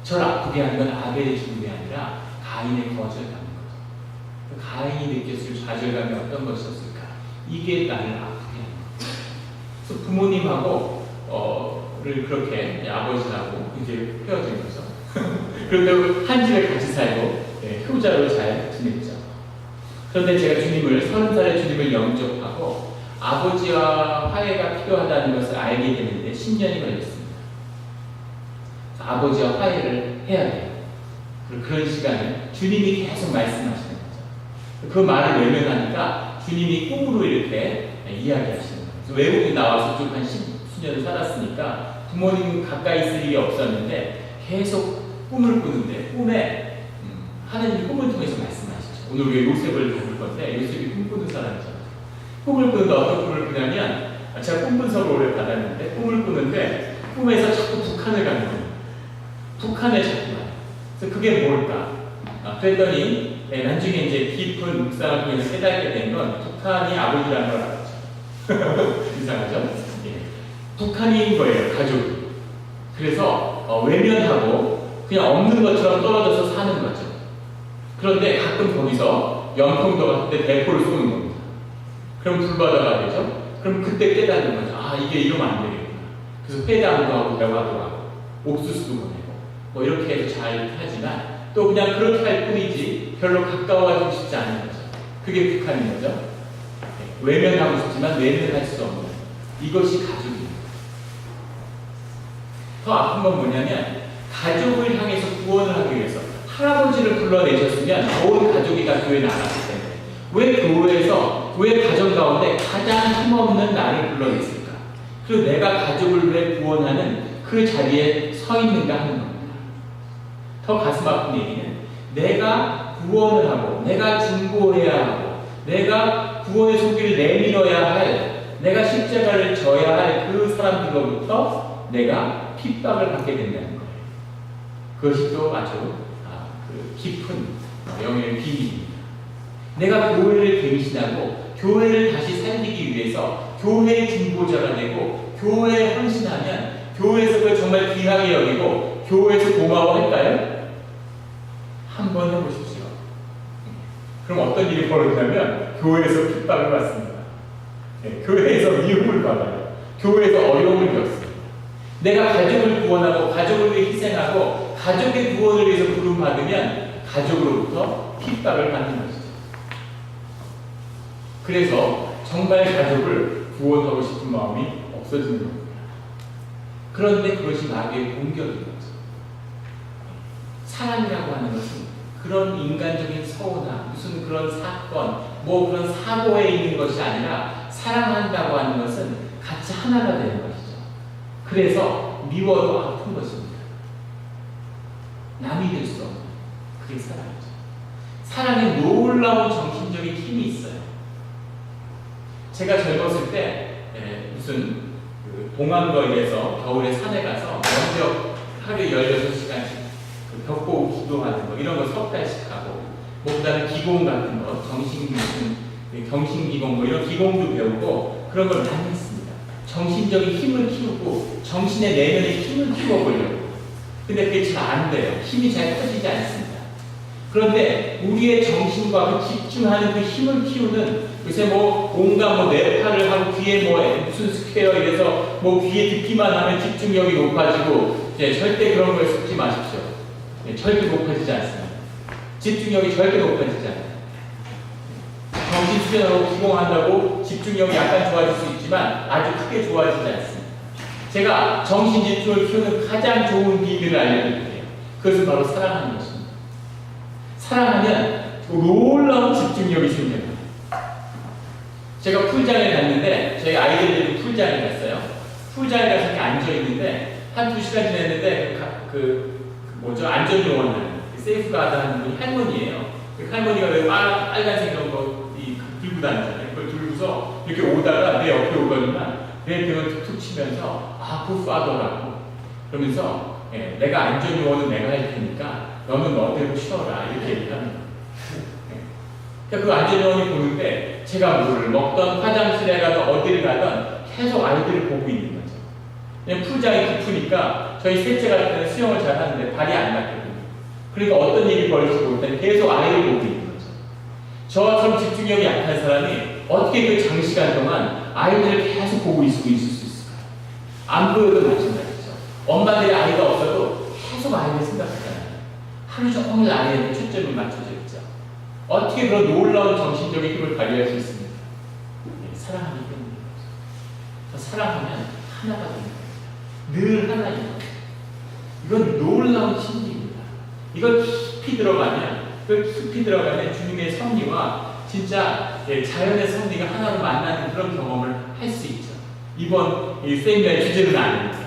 [SPEAKER 1] 저를 아프게 하는 건 아벨의 죽음이 아니라 가인의 거절감인 거죠. 가인이 느꼈을 좌절감이 어떤 것이었을까? 이게 나를 아프게 하는 거죠. 그래서 부모님하고 그렇게 아버지하고 이제 헤어진 거죠. 그런데 한 집에 같이 살고 효자로 잘 지냈죠. 그런데 제가 주님을 30살에 주님을 영접하고 아버지와 화해가 필요하다는 것을 알게 되는데 10년이 걸렸습니다. 아버지와 화해를 해야 돼요. 그런 시간에 주님이 계속 말씀하시는 거죠. 그 말을 외면하니까 주님이 꿈으로 이렇게 이야기하시는 거예요. 외국에 나와서 쭉 한 10수년을 살았으니까 부모님 가까이 있을 일이 없었는데 계속 꿈을 꾸는데 꿈에 하나님이 꿈을 통해서 말씀하시죠. 오늘 우리가 요셉을 볼 건데 요셉이 꿈꾸는 사람이잖아요. 꿈을 꾸는데 어떤 꿈을 꾸냐면 제가 꿈 분석을 오래 받았는데 꿈을 꾸는데 꿈에서 자꾸 북한을 가는 거예요. 북한을 자꾸 가요. 그래서 그게 뭘까? 그랬더니 나중에 이제 깊은 묵상을 통해서 깨닫게 된 건 북한이 아버지라는 걸 알았죠. 이상하죠? 예. 북한인 거예요, 가족이. 그래서 외면하고 그냥 없는 것처럼 떨어져서 사는 거죠. 그런데 가끔 거기서 연평도 같은 데 대포를 쏘는 겁니다. 그럼 불바다가 되죠? 그럼 그때 깨닫는 거죠. 아, 이게 이러면 안 되겠구나. 그래서 회담도 하고 대화도 하고 옥수수도 보내고 뭐 이렇게 해서 잘 하지만 또 그냥 그렇게 할 뿐이지 별로 가까워지고 싶지 않은 거죠. 그게 북한인 거죠. 외면하고 싶지만 외면할 수 없는 이것이 가족입니다. 더 아픈 건 뭐냐면 가족을 향해서 구원을 하기 위해서 할아버지를 불러내셨으면 온 가족이 다 교회에 나갔기 때문에 왜 교회에서 왜 가정 가운데 가장 힘없는 나를 불러냈을까? 그리고 내가 가족을 왜 구원하는 그 자리에 서 있는가 하는 겁니다. 더 가슴 아픈 얘기는 내가 구원을 하고 내가 중보해야 하고 내가 구원의 손길을 내밀어야 할 내가 십자가를 져야 할 그 사람들로부터 내가 핍박을 받게 된다는 거예요. 그것이 또 아주 깊은 영역의 비밀입니다. 내가 교회를 갱신하고 교회를 다시 살리기 위해서 교회의 중보자가 되고 교회에 헌신하면 교회에서 그걸 정말 귀하게 여기고 교회에서 고마워할까요? 한번 해보십시오. 그럼 어떤 일이 벌어지냐면 교회에서 핍박을 받습니다. 교회에서 미움을 받아요. 교회에서 어려움을 겪습니다. 내가 가족을 구원하고 가족을 위해 희생하고 가족의 구원을 위해서 부름받으면 가족으로부터 핍박을 받는 것이죠. 그래서 정말 가족을 구원하고 싶은 마음이 없어지는 겁니다. 그런데 그것이 마귀의 공격인 거죠. 사랑이라고 하는 것은 그런 인간적인 서우나 무슨 그런 사건, 뭐 그런 사고에 있는 것이 아니라 사랑한다고 하는 것은 같이 하나가 되는 것이죠. 그래서 미워도 아픈 것입니다. 남이 될 수 없는 그게 사랑이죠. 사랑에 놀라운 정신적인 힘이 있어요. 제가 젊었을 때 무슨 동안거리에서 겨울에 산에 가서 먼저 하루에 16시간씩 벽보고 기도하는 거 이런 거 석 달씩 하고 뭐 그다음에 기공 같은 거 경신기공 뭐 이런 기공도 배우고 그런 걸 많이 했습니다. 정신적인 힘을 키우고 정신의 내면의 힘을 키워보려고. 근데 그게 잘 안 돼요. 힘이 잘 커지지 않습니다. 그런데 우리의 정신과 그 집중하는 그 힘을 키우는 요새 뭐 온갖 뭐 뇌파를 하고 귀에 뭐 무슨 스퀘어 이래서 뭐 귀에 듣기만 하면 집중력이 높아지고 절대 그런 거에 속지 마십시오. 절대 높아지지 않습니다. 집중력이 절대 높아지지 않아요. 정신 수련하고 기공한다고 집중력이 약간 좋아질 수 있지만 아주 크게 좋아지지 않습니다. 제가 정신 집중을 키우는 가장 좋은 비밀을 알려드릴게요. 그것은 바로 사랑하는 것입니다. 사랑하면 놀라운 집중력이 생겨요. 제가 풀장에 갔는데 저희 아이들이 풀장에 갔어요. 풀장에 가서 이렇게 앉아 있는데 한 2시간 지냈는데 안전요원 세이프가드 하는 분이 할머니예요. 그 할머니가 왜 빨간색 이런 거 들고 다니잖아요. 그걸 들고서 이렇게 오다가 내 옆에 오더니만 내 등을 툭툭 치면서 그 파더라고 그러면서 내가 안전요원은 내가 할 테니까 너는 너대로 쉬어라 이렇게 얘기하는 거예요. 그 안전요원이 보는데 제가 물을 먹던 화장실에 가든 어디를 가든 계속 아이들을 보고 있는 거죠. 그냥 풀장이 깊으니까 저희 셋째 갈 때는 수영을 잘 하는데 발이 안 닿거든요. 그러니까 어떤 일이 벌어지고 올 때는 계속 아이를 보고 있는 거죠. 저처럼 집중력이 약한 사람이 어떻게 그 장시간 동안 아이들을 계속 보고 있을 수 있을까요? 안 보여도 마찬가지죠. 엄마들이 아이가 없어도 계속 아이를 생각하잖아요. 하루 종일 아이에게 초점이 맞춰져 있죠. 어떻게 그런 놀라운 정신적인 힘을 발휘할 수 있습니까? 사랑하기 때문인 거죠. 사랑하면 하나가 됩니다. 늘 하나인 거죠. 이건 놀라운 신비입니다. 이걸 깊이 들어가면 주님의 섭리와 진짜 자연의 섭리가 하나로 만나는 그런 경험을 할 수 있죠. 이번 세미나의 주제는 아닙니다.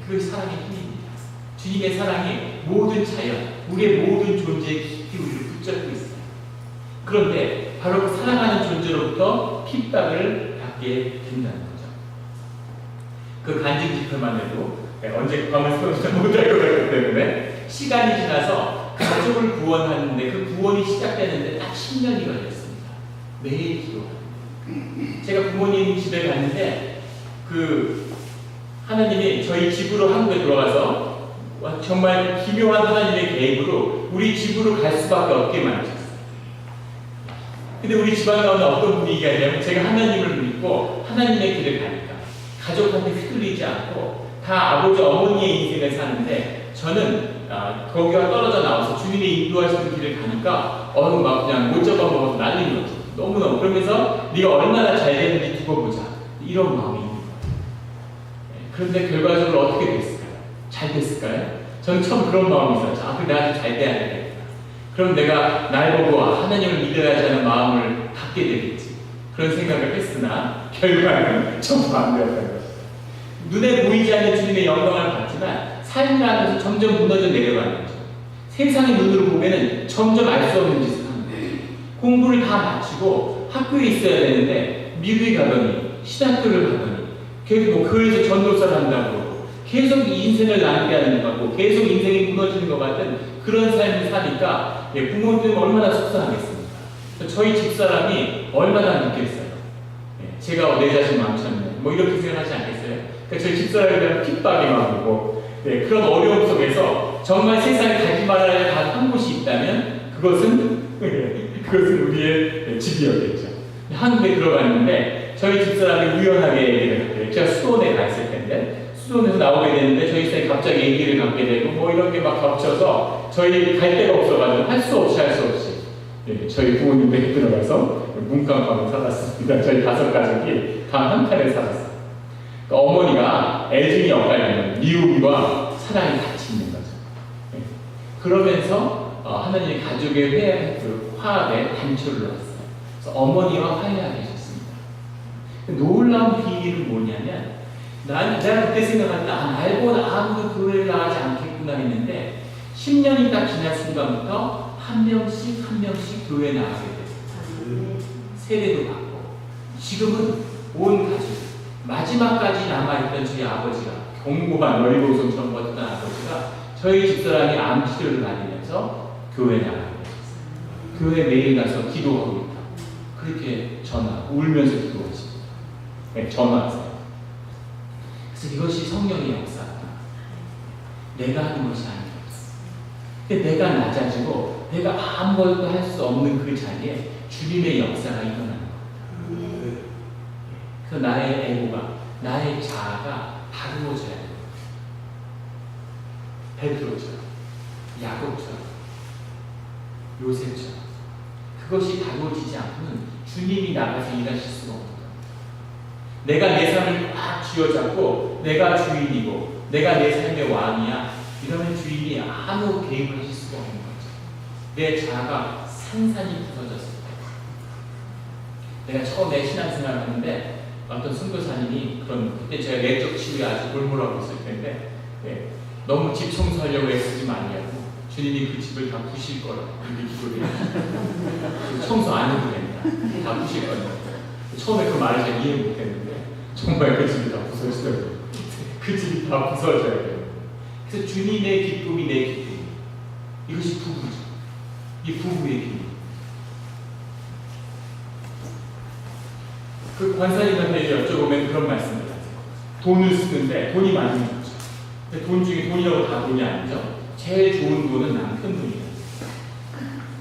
[SPEAKER 1] 그게 사랑의 힘입니다. 주님의 사랑이 모든 자연, 우리의 모든 존재에 깊이 우리를 붙잡고 있어요. 그런데 바로 그 사랑하는 존재로부터 핍박을 받게 된다는 거죠. 그 간증 집회만 해도 언제 밤을 새우지 못할 것 같기 때문에 시간이 지나서 가족을 구원하는데 그 구원이 시작되는데 딱 10년이 걸렸습니다. 매일 기도합니다. 제가 부모님 집에 갔는데 하나님이 저희 집으로 한국에 들어가서 정말 기묘한 하나님의 계획으로 우리 집으로 갈 수밖에 없게 만드셨어요. 근데 우리 집안 가운데 어떤 분위기가 있냐면 제가 하나님을 믿고 하나님의 길을 가니까 가족한테 휘둘리지 않고 다 아버지 어머니의 인생을 사는데 저는 거기와 떨어져 나와서 주님의 인도하시는 길을 가니까 막 그냥 못 잡아먹어서 난리인 거지. 너무너무. 그러면서 네가 얼마나 잘 되는지 두고 보자. 이런 마음이 있는 거예요. 그런데 결과적으로 어떻게 됐을까요? 잘 됐을까요? 저는 처음 그런 마음이 있었죠. 그래 내가 좀 잘 돼야 되겠다. 그럼 내가 날 보고 하나님을 믿어야지 하는 마음을 갖게 되겠지. 그런 생각을 했으나 결과는 전부 안 되었던 것이죠. 눈에 보이지 않는 주님의 영광을 받지만 삶을 하면서 점점 무너져 내려가는 거죠. 세상의 눈으로 보면 점점 알 수 없는 짓을 하는 거예요. 공부를 다 마치고 학교에 있어야 되는데 미국에 가더니 신학교를 가더니 계속 교회에서 전도사를 한다고 그러고 계속 인생을 낭비하는 것 같고 계속 인생이 무너지는 것 같은 그런 삶을 사니까 부모님은 얼마나 속상하겠습니까? 저희 집사람이 얼마나 느꼈어요. 제가 내 자신 망쳤네. 이렇게 생각하지 않겠어요? 저희 집사람에 대한 핍박이 막 오고 그런 어려움 속에서 정말 세상에 가지 말아야 할 한 곳이 있다면 그것은 우리의 집이었겠죠. 한국에 들어갔는데 저희 집사람이 우연하게 제가 수도원에 가 있을 텐데 수도원에서 나오게 됐는데 저희 집사람이 갑자기 얘기를 갖게 되고 이런 게 막 겹쳐서 저희 갈 데가 없어가지고 할 수 없이 저희 부모님 댁에 들어가서 문간방을 살았습니다. 저희 5가족이 방 한 칸에 살았어요. 그러니까 어머니가 애증이 엇갈리는 미움과 사랑이 같이 있는 거죠. 그러면서 하나님이 가족의 화합에 단초를 넣었어요. 그래서 어머니와 화해하게 하셨습니다. 놀라운 비밀은 뭐냐면 내가 그때 생각한다. 날보다 아무도 교회를 나가지 않겠구나 했는데 10년이 딱 지난 순간부터 한 명씩 교회에 나가게 됐어요. 세례도 받고 지금은 온 가족 마지막까지 남아있던 저희 아버지가 견고한 머리보송처럼 버티던 아버지가 저희 집사람이 암 치료를 받으면서 교회에 나가게 됐어요. 교회 매일 가서 기도하고 있다. 그렇게 울면서 기도하시고 전화하세요. 그래서 이것이 성령의 역사다. 내가 하는 것이 아니었어. 근데 내가 낮아지고 내가 아무것도 할 수 없는 그 자리에 주님의 역사가 일어나는 겁니다. 그래서 나의 에고가, 나의 자아가 다루어져야 돼요. 베드로처럼, 야곱처럼, 요셉처럼. 그것이 다루어지지 않고는 주님이 나가서 일하실 수가 없는 거예요. 내가 내 삶을 꽉 쥐어잡고 내가 주인이고 내가 내 삶의 왕이야. 이러면 주인이 아무 개입을 하실 수가 없는 거죠. 내 자아가 산산이 부서졌을 때. 내가 처음에 신앙생활을 하는데 어떤 선교사님이 그때 제가 내적 치유에 아주 골몰하고 있을 텐데 너무 집 청소하려고 애쓰지 말라고 주님이 그 집을 다 부실 거라고 그렇게 기도를 청소 안 해도 됩니다. 다 부실 거라고. 처음에 그 말을 제가 이해 못했는데 정말 그 집이 다 부서지더라고요. 그 집이 다 부서져야 돼요. 그래서 주님의 기쁨이 내 기쁨. 이것이 부부죠. 이 부부의 기쁨. 그 관사님한테 여쭤보면 그런 말씀을 하세요. 돈을 쓰는데 돈이 많은 거죠. 근데 돈 중에 돈이라고 다 돈이 아니죠. 제일 좋은 돈은 남편 돈이에요.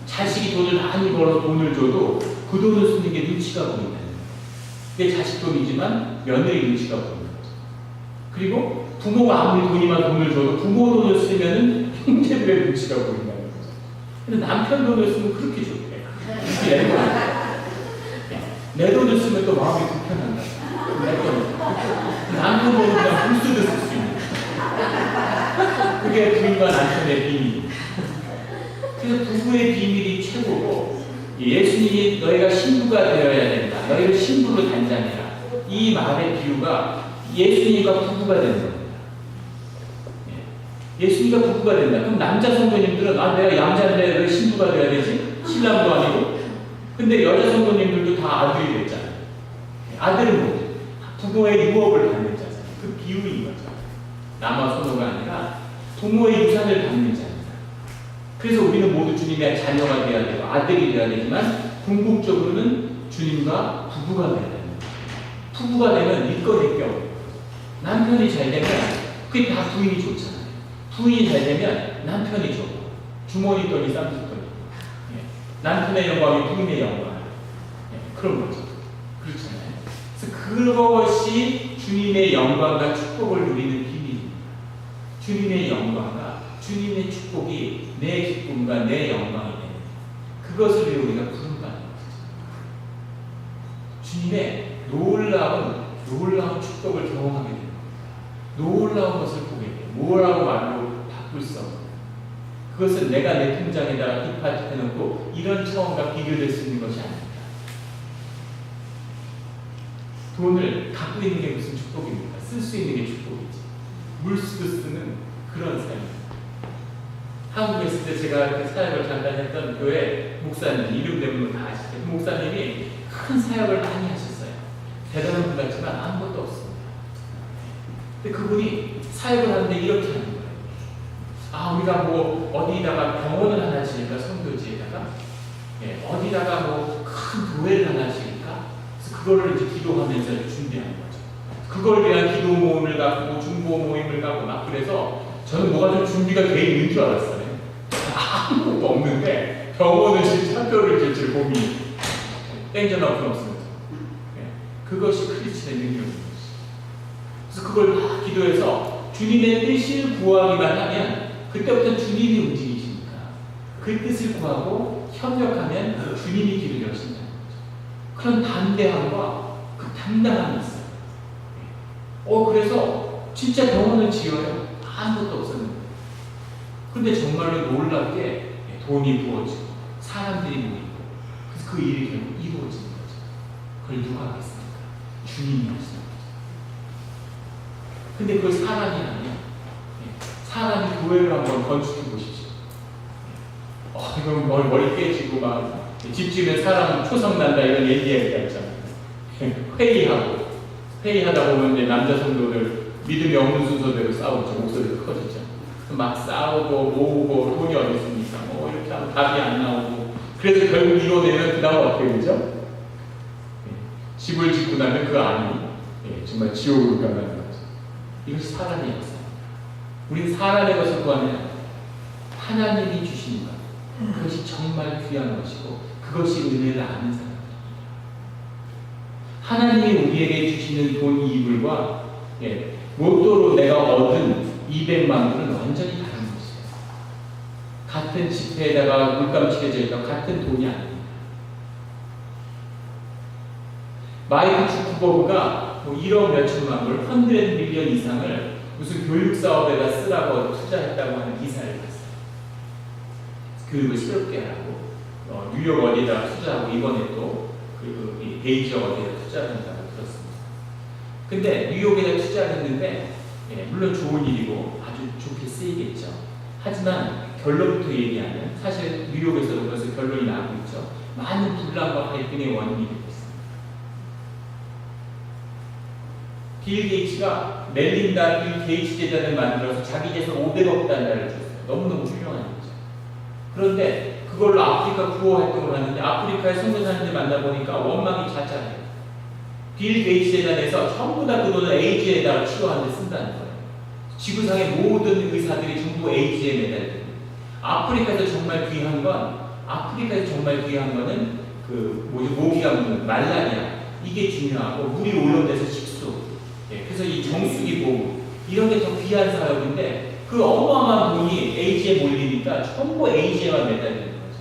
[SPEAKER 1] 자식이 돈을 많이 벌어 돈을 줘도 그 돈을 쓰는 게 눈치가 보인다는 거예요. 그게 자식 돈이지만 며느리 눈치가 보이는 거죠. 그리고 부모가 아무리 돈이 많은 돈을 줘도 부모 돈을 쓰면은 형제들의 눈치가 보인다는 거죠. 근데 남편 돈을 쓰면 그렇게 좋대. 내 돈을 쓰면 또 마음이 불편한다. 남편 돈은 그냥 물 쓰듯 쓸 수 있는 거예요. 그게 부인과 남편의 비밀. 그래서 부부의 비밀이 최고고 예수님이 너희가 신부가 되어야 된다. 너희를 신부로 단장해라. 이 말의 비유가 예수님과 부부가 되는 겁니다. 예수님과 부부가 된다. 그럼 남자 성도님들은 내가 양자인데 왜 신부가 되어야 되지? 신랑도 아니고. 근데 여자 성도님들도 다 아들이 됐잖아요. 아들은 뭐죠? 부모의 유업을 받는 자잖아요. 그 비유인 거죠. 남아 소노가 아니라 부모의 유산을 받는 자입니다. 그래서 우리는 모두 주님의 자녀가 되어야 되고 아들이 되어야 되지만 궁극적으로는 주님과 부부가 되어야 됩니다. 부부가 되면 일거리 게 없고 남편이 잘 되면 그게 다 부인이 좋잖아요. 부인이 잘 되면 남편이 좋고 주머니 돈이 쌈짓돈이 남편의 영광이 부인의 영광 그런 거죠. 그렇잖아요. 그래서 그것이 주님의 영광과 축복을 누리는 비밀입니다. 주님의 영광과 주님의 축복이 내 기쁨과 내 영광이 되는 그것을 위해 우리가 부른다는 거죠. 주님의 놀라운 축복을 경험하게 됩니다. 놀라운 것을 보게 돼요. 뭐라고 말로 바꿀 수 없는 그것은 내가 내 통장에다가 디파트 해놓고 이런 차원과 비교될 수 있는 것이 아닙니다. 돈을 갖고 있는 게 무슨 축복입니까? 쓸 수 있는 게 축복이지. 물수도 쓰는 그런 삶입니다. 한국에 있을 때 제가 그 사역을 잠깐 했던 교회 목사님, 이름 대부분 다 아시죠? 그 목사님이 큰 사역을 많이 하셨어요. 대단한 분 같지만 아무것도 없습니다. 근데 그분이 사역을 하는데 이렇게 하는 거예요. 우리가 뭐 어디다가 병원을 하나 지을까? 성교지에다가 어디다가 뭐 큰 교회를 하나 지을까? 그래서 그거를 이제 기도하면서 준비하는 거죠. 그걸 위한 기도 모임을 갖고 중보 모임을 갖고 막 그래서 저는 뭐가 좀 준비가 돼 있는 줄 알았어요. 아무것도 없는데 병원을 질 학교를 질지 고민 땡겨나올 건 없습니다. 그것이 크리스천의 능력인 것이. 그래서 그걸 다 기도해서 주님의 뜻을 구하기만 하면 그때부터 주님이 움직이시니까 그 뜻을 구하고 협력하면 주님이 길을 여신다는 거죠. 그런 담대함과 그 당당함이 있어요. 그래서 진짜 병원을 지어요. 아무것도 없었는데. 그런데 정말로 놀랍게 돈이 부어지고 사람들이 모이고 그래서 그 일이 결국 이루어지는 거죠. 그걸 누가 하겠습니까? 주님이 하시는 거죠. 근데 그걸 사람이 아니에요. 사람이 교회를 한번 건축해 보십시오. 이건 머리 깨지고 막 집 지으면 사람 초성 난다 이런 얘기가 있잖아요. 회의하다 보면 이제 남자 성도들 믿음이 없는 순서대로 싸우죠. 목소리가 커지죠. 막 싸우고 모으고 돈이 어디 있습니까? 이렇게 하면 답이 안 나오고 그래서 결국 이뤄내면 그 다음 어떻게 되죠? 집을 짓고 나면 그 안이 정말 지옥으로 가는 거죠. 이것이 사람의 역사입니다. 우리는 사람의 것을 구하면 하나님이 주시는 것 그것이 정말 귀한 것이고 그것이 은혜를 아는 사람입니다. 하나님이 우리에게 주시는 돈 이불과 로또로 내가 얻은 200만 불은 완전히 다른 것이에요. 같은 지폐에다가 물감 칠해져 있던 같은 돈이 아닙니다. 마이클 주크버그가 뭐 1억 몇천만 불, 100 밀리언 이상을 무슨 교육 사업에다 쓰라고 투자했다고 하는 기사를 봤어요. 교육을 새롭게 하고 뉴욕 어디에다 투자하고 이번에 또 그리고 베이징 어디에다 투자한다고 들었습니다. 근데 뉴욕에다 투자했는데 물론 좋은 일이고 아주 좋게 쓰이겠죠. 하지만 결론부터 얘기하면 사실 뉴욕에서도 벌써 결론이 나고 있죠. 많은 분란과 갈등의 원인이 되고 있습니다. 빌 게이츠가 멜린다 빌 게이츠 재단을 만들어서 자기 재산 500억 달러를 줬어요. 너무너무 훌륭한 일이죠. 그런데 그걸로 아프리카 구호 활동을 하는데 아프리카의 선교사님들 만나보니까 원망이 자자해요. 빌 게이츠 재단에서 전부 다 그 돈을 에이즈에다가 치료하는 데 쓴다는 거예요. 지구상의 모든 의사들이 전부 에이즈에 매달리고 아프리카에서 정말 귀한 거는 모기가 말라리아 이게 중요하고 물이 오염돼서 식수 그래서 이 정수기 보호 이런 게 더 귀한 사업인데 그 어마어마한 돈이 에이즈에 몰리니까 전부 에이즈에만 매달리는 거죠.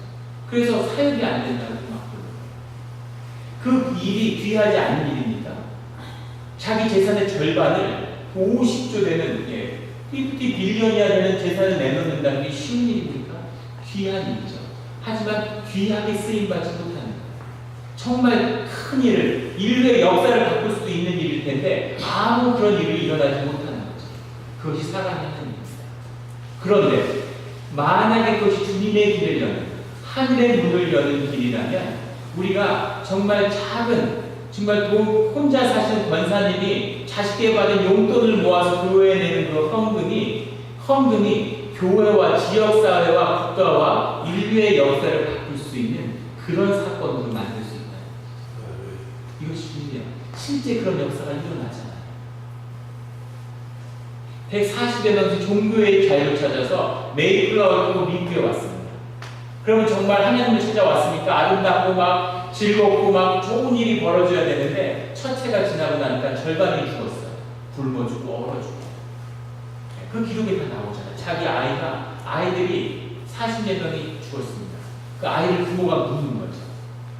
[SPEAKER 1] 그래서 사역이 안 된다고 막 그 일이 귀하지 않은 일입니다. 자기 재산의 절반을 50조 되는 50 빌리언이나 되는 재산을 내놓는다는 게 쉬운 일입니까? 귀한 일이죠. 하지만 귀하게 쓰임받지 못하는 거예요. 정말 큰 일을, 인류의 역사를 바꿀 수도 있는 일일 텐데 아무 그런 일이 일어나지 못하는 거죠. 그것이 사람이 하는 일입니다. 그런데 만약에 그것이 주님의 길을 여는, 하늘의 문을 여는 길이라면 우리가 정말 정말 혼자 사시는 권사님이 자식에게 받은 용돈을 모아서 교회에 내는 그 헌금이 교회와 지역사회와 국가와 인류의 역사를 바꿀 수 있는 그런 사건으로 만들 수 있다. 이것이 중요해요. 실제 그런 역사가 일어나잖아요. 140여 명씩 종교의 자유를 찾아서 메이플라워를 타고 미국에 왔습니다. 그러면 정말 하나님을 찾아왔으니까 아름답고 막 즐겁고 막 좋은 일이 벌어져야 되는데 첫 해가 지나고 나니까 절반이 죽었어요. 굶어 죽고 얼어 죽고. 그 기록에 다 나오잖아요. 자기 아이들이 40여 명이 죽었습니다. 그 아이를 부모가 묻는 거죠.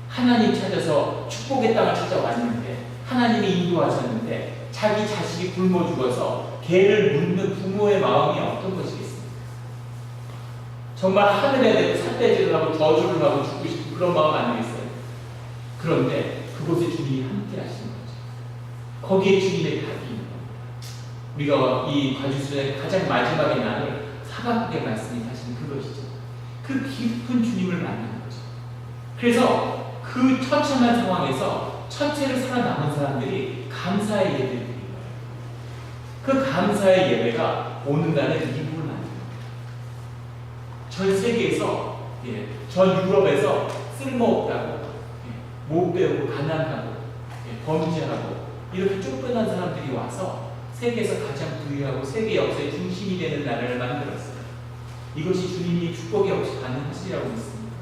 [SPEAKER 1] 하나님 찾아서 축복의 땅을 찾아왔는데 하나님이 인도하셨는데 자기 자식이 굶어 죽어서 걔를 묻는 부모의 마음이 어떤 것이겠습니까? 정말 하늘에 대고 삿대질을 하고 저주를 하고 죽고 싶은 그런 마음 아니겠어요? 그런데 그곳에 주님이 함께 하시는 거죠. 거기에 주님의 답이 있는 겁니다. 우리가 이 과주순의 가장 마지막에 나눌 사박국의 말씀이 하시는 그것이죠. 그 깊은 주님을 만나는 거죠. 그래서 그 처참한 상황에서 첫째로 살아남은 사람들이 감사의 예배를 드린 거예요. 그 감사의 예배가 오늘날의 이북을 만든 겁니다. 전 세계에서, 전 유럽에서 쓸모없다고, 못 배우고 가난하고, 범죄하고 이렇게 쫓겨난 사람들이 와서 세계에서 가장 부유하고 세계 역사의 중심이 되는 나라를 만들었어요. 이것이 주님이 축복이 없이 가능하시리라고 믿습니다.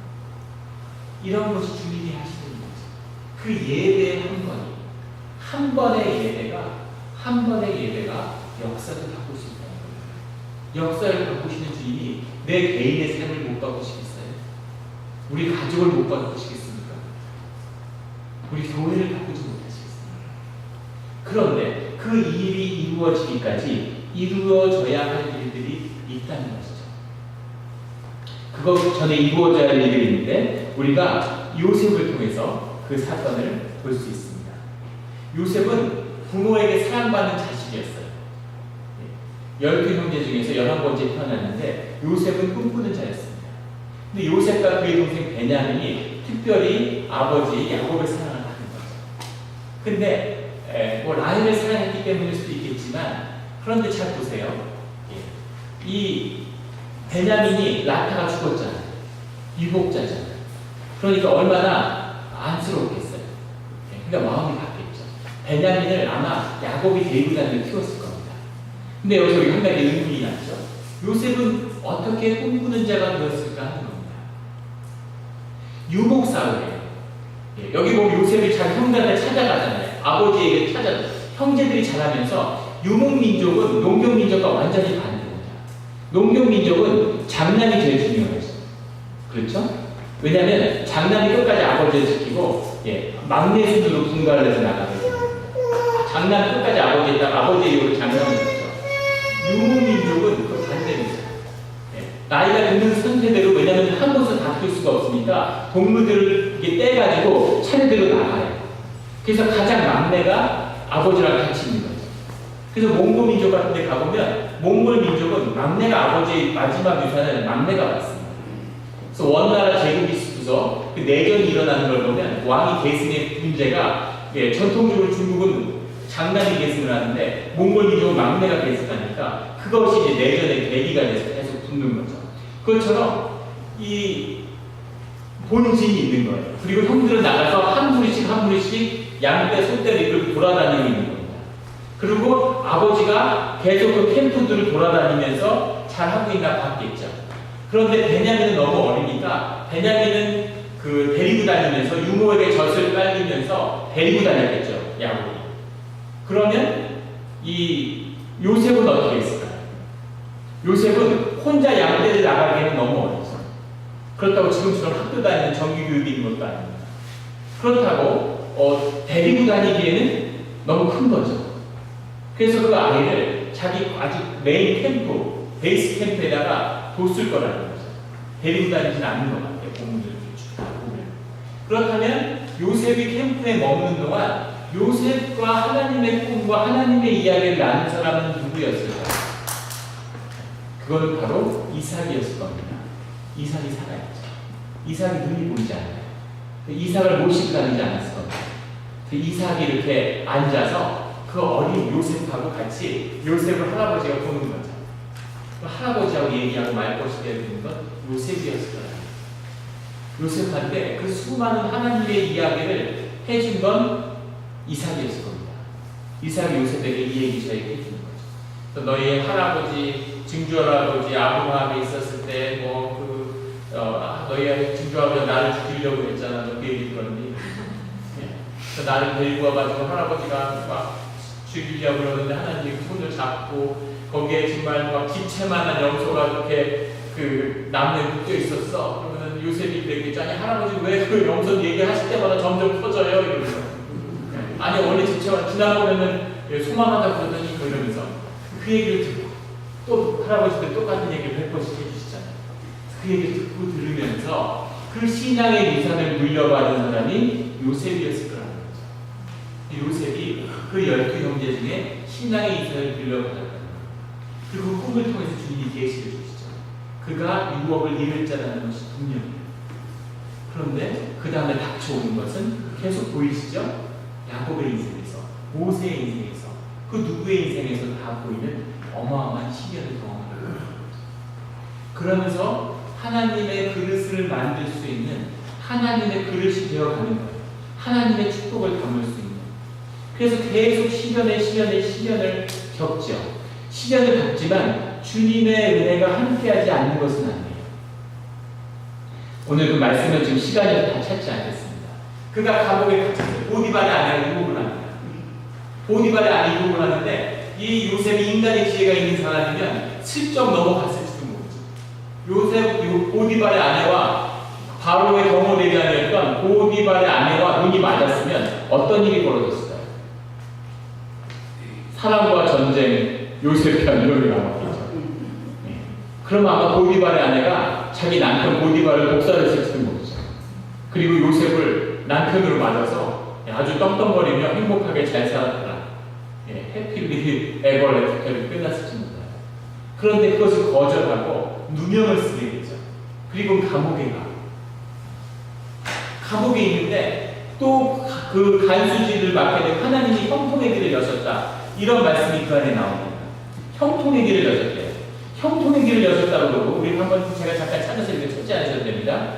[SPEAKER 1] 이런 것이 주님이 하시는 거죠. 그 예배의 한 번의 예배가 역사를 바꿀 수 있다는 거예요. 역사를 바꾸시는 주님이 내 개인의 삶을 못 바꾸시겠어요? 우리 가족을 못 바꾸시겠습니까? 우리 교회를 바꾸지 못하시겠습니까? 그런데 그 일이 이루어지기까지 이루어져야 할 일들이 있다는 것이죠. 그거 전에 이루어져야 할 일들이 있는데 우리가 요셉을 통해서 그 사건을 볼 수 있습니다. 요셉은 부모에게 사랑받는 자식이었어요. 12 형제 중에서 11번째 태어났는데 요셉은 꿈꾸는 자였습니다. 근데 요셉과 그의 동생 베냐민이 특별히 아버지 야곱의 사랑을 받는 거죠. 근데 뭐 라헬을 사랑했기 때문일 수도 있겠지만 그런데 잘 보세요. 이 베냐민이 라타가 죽었잖아요. 유복자잖아요. 그러니까 얼마나 안쓰럽겠어요. 그러니까 마음이 바뀌었죠. 베냐민을 아마 야곱이 데리고 다니며 키웠을 겁니다. 근데 여기서 한 가지 의문이 났죠. 요셉은 어떻게 꿈꾸는 자가 되었을까 하는 겁니다. 유목사회예요. 여기 보면 요셉이 자기 형제를 찾아가잖아요. 아버지에게 형제들이 자라면서 유목민족은 농경민족과 완전히 반대입니다. 농경민족은 장남이 제일 중요해요. 그렇죠? 왜냐하면 장남이 끝까지 아버지를 지키고 막내 순으로 분가를 해서 나가게 됩니다. 장남 끝까지 아버지에다가 아버지의 이유로 장남을 했죠. 유목민족은 그 반대입니다. 나이가 드는 상태대로, 왜냐하면 한 곳을 다 키울 수가 없으니까 동물들을 이렇게 떼가지고 차례대로 나가요. 그래서 가장 막내가 아버지랑 같이 있는 거죠. 그래서 몽골 민족 같은 데 가보면 몽골 민족은 막내가 아버지의 마지막 유산을 막내가 받습니다. 그래서 원나라 제국이 있어서 그 내전이 일어나는 걸 보면 왕이 계승의 문제가 전통적으로 중국은 장남이 계승을 하는데 몽골 민족은 막내가 계승하니까 그것이 이제 내전의 계기가 돼서 계속 붙는 거죠. 그것처럼 이 본진이 있는 거예요. 그리고 형들은 나가서 한 무리씩 양떼, 소떼를 이렇게 돌아다니고 있는 겁니다. 그리고 아버지가 계속 그 캠프들을 돌아다니면서 잘 하고 있나 봤겠죠. 그런데 베냐민은 너무 어리니까 베냐민은 그 데리고 다니면서 유모에게 젖을 빨리면서 데리고 다녔겠죠. 야곱이. 그러면 이 요셉은 어떻게 했을까요? 요셉은 혼자 양떼를 나가기에는 너무 어렵죠. 그렇다고 지금처럼 학교 다니는 정규교육이 있는 것도 아닙니다. 그렇다고 데리고 다니기에는 너무 큰 거죠. 그래서 그 아이를 자기 아주 메인 캠프, 베이스 캠프에다가 뒀을 거라는 거죠. 데리고 다니진 않는 것 같아요. 본문들을 쭉 보면. 그렇다면 요셉이 캠프에 머무는 동안 요셉과 하나님의 꿈과 하나님의 이야기를 나눈 사람은 누구였을까요? 그건 바로 이삭이었을 겁니다. 이삭이 살아있죠. 이삭이 눈이 보이지 않아요. 이삭을 모시고 다니지 않았을 겁니다. 이삭이 이렇게 앉아서 그 어린 요셉하고 같이 요셉을 할아버지가 보는 거죠. 그 할아버지하고 얘기하고 말벗이 되는 건 요셉이었을 거예요. 요셉한테 그 수많은 하나님의 이야기를 해준 건 이삭이었을 겁니다. 이삭이 요셉에게 이 얘기 저 얘기 해주는 거죠. 너희의 할아버지, 증조할아버지 아브라함이 있었을 때 너희의 증조할아버지가 나를 죽이려고 했잖아. 너 그 얘기 들었니? 나를 데리고 와가지고 할아버지가 막 죽이려고 그러는데 하나님이 손을 잡고 거기에 정말 막 기체만한 염소가 이렇게 그 나무에 묶여 있었어. 그러면 요셉이 그랬겠죠. 아니 할아버지 왜 그 염소 얘기하실 때마다 점점 커져요? 이러면서 아니 원래 지체가 지나보면은 소망하다 그러더니 이러면서 그 얘기를 듣고 또 할아버지들 똑같은 얘기를 100번씩 해주시잖아요. 그 얘기를 듣고 들으면서 그 신앙의 유산을 물려받은 사람이 요셉이었을 거라는 거죠. 요셉이 그 12 형제 중에 신앙의 유산을 물려받았다는 거예요. 그리고 그 꿈을 통해서 주님이 계시를 주시죠. 그가 유업을 잃을 자라는 것이 분명해요. 그런데 그 다음에 닥쳐오는 것은 계속 보이시죠? 야곱의 인생에서, 모세의 인생에서, 그 누구의 인생에서 다 보이는 어마어마한 시련을 경험하는 거예요. 그러면서 하나님의 그릇을 만들 수 있는 하나님의 그릇이 되어가는 거예요. 하나님의 축복을 담을 수 있는. 그래서 계속 시련을 겪죠. 시련을 겪지만 주님의 은혜가 함께하지 않는 것은 아니에요. 오늘 그 말씀은 지금 시간이 다 찾지 않겠습니다. 그가 감옥에 갇혔어요. 보디발의 아내가 유혹을 합니다. 보디발의 아내 유혹을 하는데 이 요셉이 인간의 지혜가 있는 사람이면 슬쩍 넘어갔을지도 모르죠. 보디발의 아내와 바로의 경호대장이었던 보디발의 아내와 눈이 맞았으면 어떤 일이 벌어졌을까요? 사랑과 전쟁, 요셉 편 이런 게 나왔겠죠. 그럼 아마 보디발의 아내가 자기 남편 보디발을 복살했을지도 모르죠. 그리고 요셉을 남편으로 맞아서 아주 떵떵거리며 행복하게 잘 살았더라. 해피리 에버레프터를 끝났을지 몰라요. 그런데 그것을 거절하고 누명을 쓰게 되죠. 그리고 감옥에 있는데 또 그 간수지를 맡게 되고 하나님이 형통의 길을 여셨다. 이런 말씀이 그 안에 나옵니다. 형통의 길을 여셨대요. 형통의 길을 여셨다고 그러고 우리 한번 제가 잠깐 찾아서 이렇게 찾지 않으셔도 됩니다.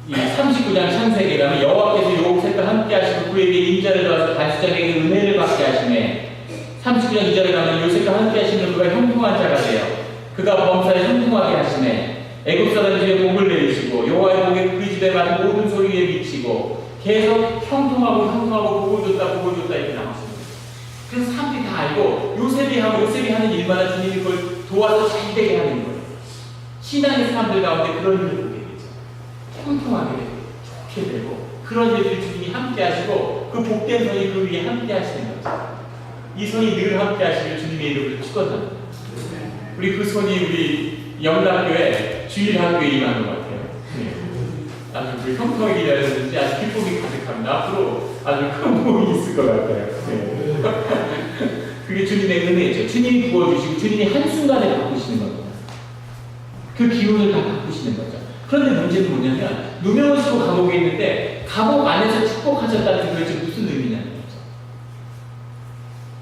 [SPEAKER 1] 이 39장 창세기에 가면 여호와께서 요셉과 함께 하시고 그에게 인자를 더하사 간수장에게 은혜를 받게 하시매 39장 2절에 가면 요셉과 함께 하시는 그가 형통한 자가 되어 그가 범사에 형통하게 하시매 애굽 사람의 집에 복을 내리시고 여호와의 복이 그 집에 많은 모든 소리에 미치고 계속 형통하고 복을 줬다 이렇게 나왔습니다. 그래서 사람들이 다 알고 요셉이 하는 일마다 주님이 그걸 도와서 잘 되게 하는 거예요. 신앙의 사람들 가운데 그런 일을 보게 되죠. 형통하게 되고 좋게 되고 그런 일들이 주님이 함께 하시고 그 복된 손이 그 위에 함께 하시는 거죠. 이 손이 늘 함께 하시길 주님의 이름으로 축원합니다. 우리 그 손이 우리 영락교회 주일학교에 임하는 것 같아요. 아주 그 형통하게 일하는지 아주 기쁨이 가득합니다. 앞으로 아주 큰 복이 있을 것 같아요. 그게 주님의 은혜죠. 주님이 부어주시고 주님이 한순간에 바꾸시는 겁니다. 그 기운을 다 바꾸시는 거죠. 그런데 문제는 뭐냐면 누명을 쓰고 감옥에 있는데 감옥 안에서 축복하셨다는 게 도대체 무슨 의미냐는 거죠.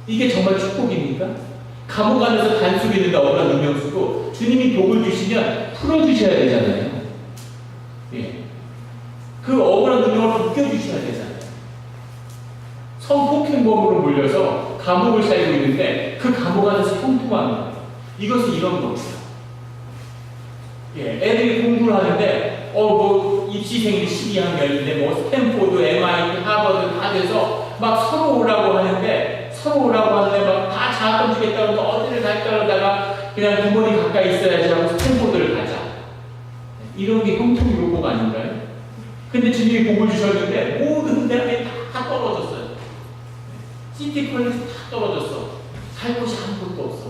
[SPEAKER 1] 이게 정말 축복입니까? 감옥 안에서 단속이 있는데 억울한 누명 쓰고 주님이 복을 주시면 풀어주셔야 되잖아요. 예. 그 억울한 누명을 벗겨주셔야 되잖아요. 성폭행범으로 몰려서 감옥을 살고 있는데 그 감옥 안에서 형통한 거예요. 이것은 이런 겁니다. 예, 애들이 공부를 하는데 뭐 입시생이 12학년인데 뭐 스탠포드, MIT, 하버드 다 돼서 막 서로 오라고 하는데 막 다 장학금 주겠다고 해서 어디를 갈까 그러다가 그냥 부모님 가까이 있어야지 하고 스탠포드를 가자. 이런 게 형통의 요복 아닌가요? 근데 주님이 복을 주셨는데 모든 대학에 다 떨어졌어요. 시티 컬리지 다 떨어졌어. 살 곳이 아무것도 없어.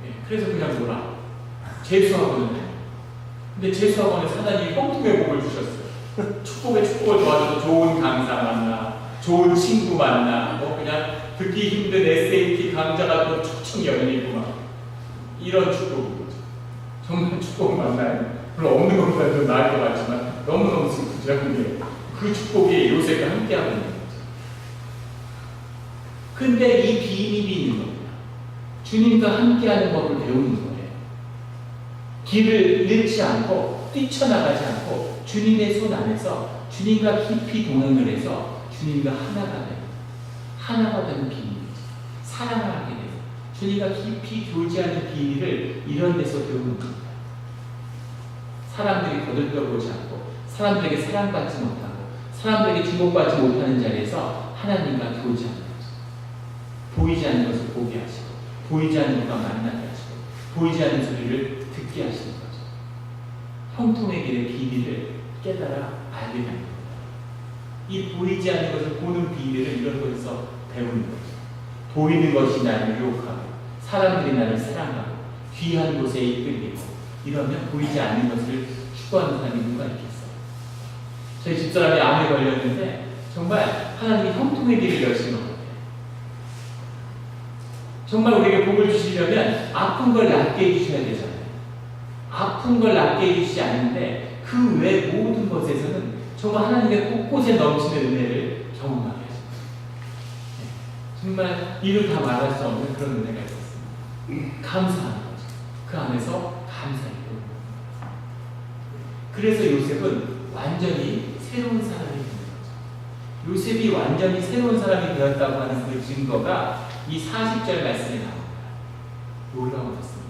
[SPEAKER 1] 예, 그래서 그냥 놀아. 재수학원을 해요. 근데 재수학원에서 하나님이 형통의 복을 주셨어요. 축복에 축복을 도와줘서 좋은 강사 만나, 좋은 친구 만나, 뭐 그냥 듣기 힘든 SAT 강좌가 또 초청 연예인이고 막 이런 축복이죠. 정말 축복 만나요. 물론 없는 것보다 더 나을 것 같지만 너무너무 슬프죠. 그 축복이 요셉과 함께하고 있는 거죠. 근데 이 비밀이 있는 겁니다. 주님과 함께하는 법을 배우는 거예요. 길을 잃지 않고 뛰쳐나가지 않고 주님의 손 안에서 주님과 깊이 동행을 해서 주님과 하나가 되는 비밀이죠. 사랑을 하게 돼요. 주님과 깊이 교제하는 비밀을 이런 데서 배우는 겁니다. 사람들이 거들떠보지 않고 사람들에게 사랑받지 못하고 사람들에게 주목받지 못하는 자리에서 하나님과 교제하는 거죠. 보이지 않는 것을 보게 하시고 보이지 않는 것과 만나게 하시고 보이지 않는 소리를 듣게 하시는 거죠. 형통의 길의 비밀을 깨달아 알게 됩니다. 이 보이지 않는 것을 보는 비밀을 이런 곳에서 배우는 거죠. 보이는 것이 나를 유혹하고 사람들이 나를 사랑하고 귀한 곳에 이끌리고 이러면 보이지 않는 것을 추구하는 사람이 누가 있겠어요? 저희 집사람이 암에 걸렸는데 정말 하나님이 형통의 길을 여시는 것 같아요. 정말 우리에게 복을 주시려면 아픈 걸 낫게 해주셔야 되잖아요. 아픈 걸 낫게 해주시지 않는데 그 외 모든 것에서는 정말 하나님의 곳곳에 넘치는 은혜를 경험하게 하십니다. 정말 이를 다 말할 수 없는 그런 은혜가 있었습니다. 감사하는 거죠. 그 안에서 감사해요. 그래서 요셉은 완전히 새로운 사람이 되는 거죠. 요셉이 완전히 새로운 사람이 되었다고 하는 그 증거가 이 40절 말씀에 나옵니다. 놀라운 것입니다.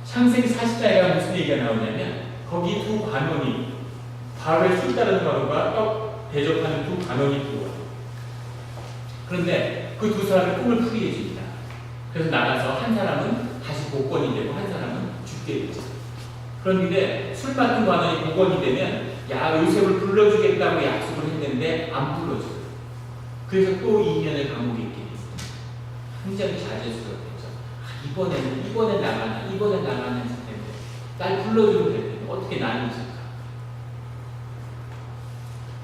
[SPEAKER 1] 창세기 40장에 무슨 얘기가 나오냐면 거기 두 관원이 바로의 술 따르는 관원과 떡 대접하는 두 관원이 들어와요. 그런데 그 두 사람의 꿈을 풀이해 줍니다. 그래서 나가서 한 사람은 다시 복권이 되고 한 사람은 죽게 되죠. 그런데 술 맡은 관원이 복권이 되면 요셉을 불러주겠다고 약속을 했는데 안 불러줘요. 그래서 또 2년을 감옥에 있게 됐습니다. 굉장히 자제스럽겠죠. 이번엔 나가는 텐데 날 불러주면 될 텐데 어떻게 나는 있을까?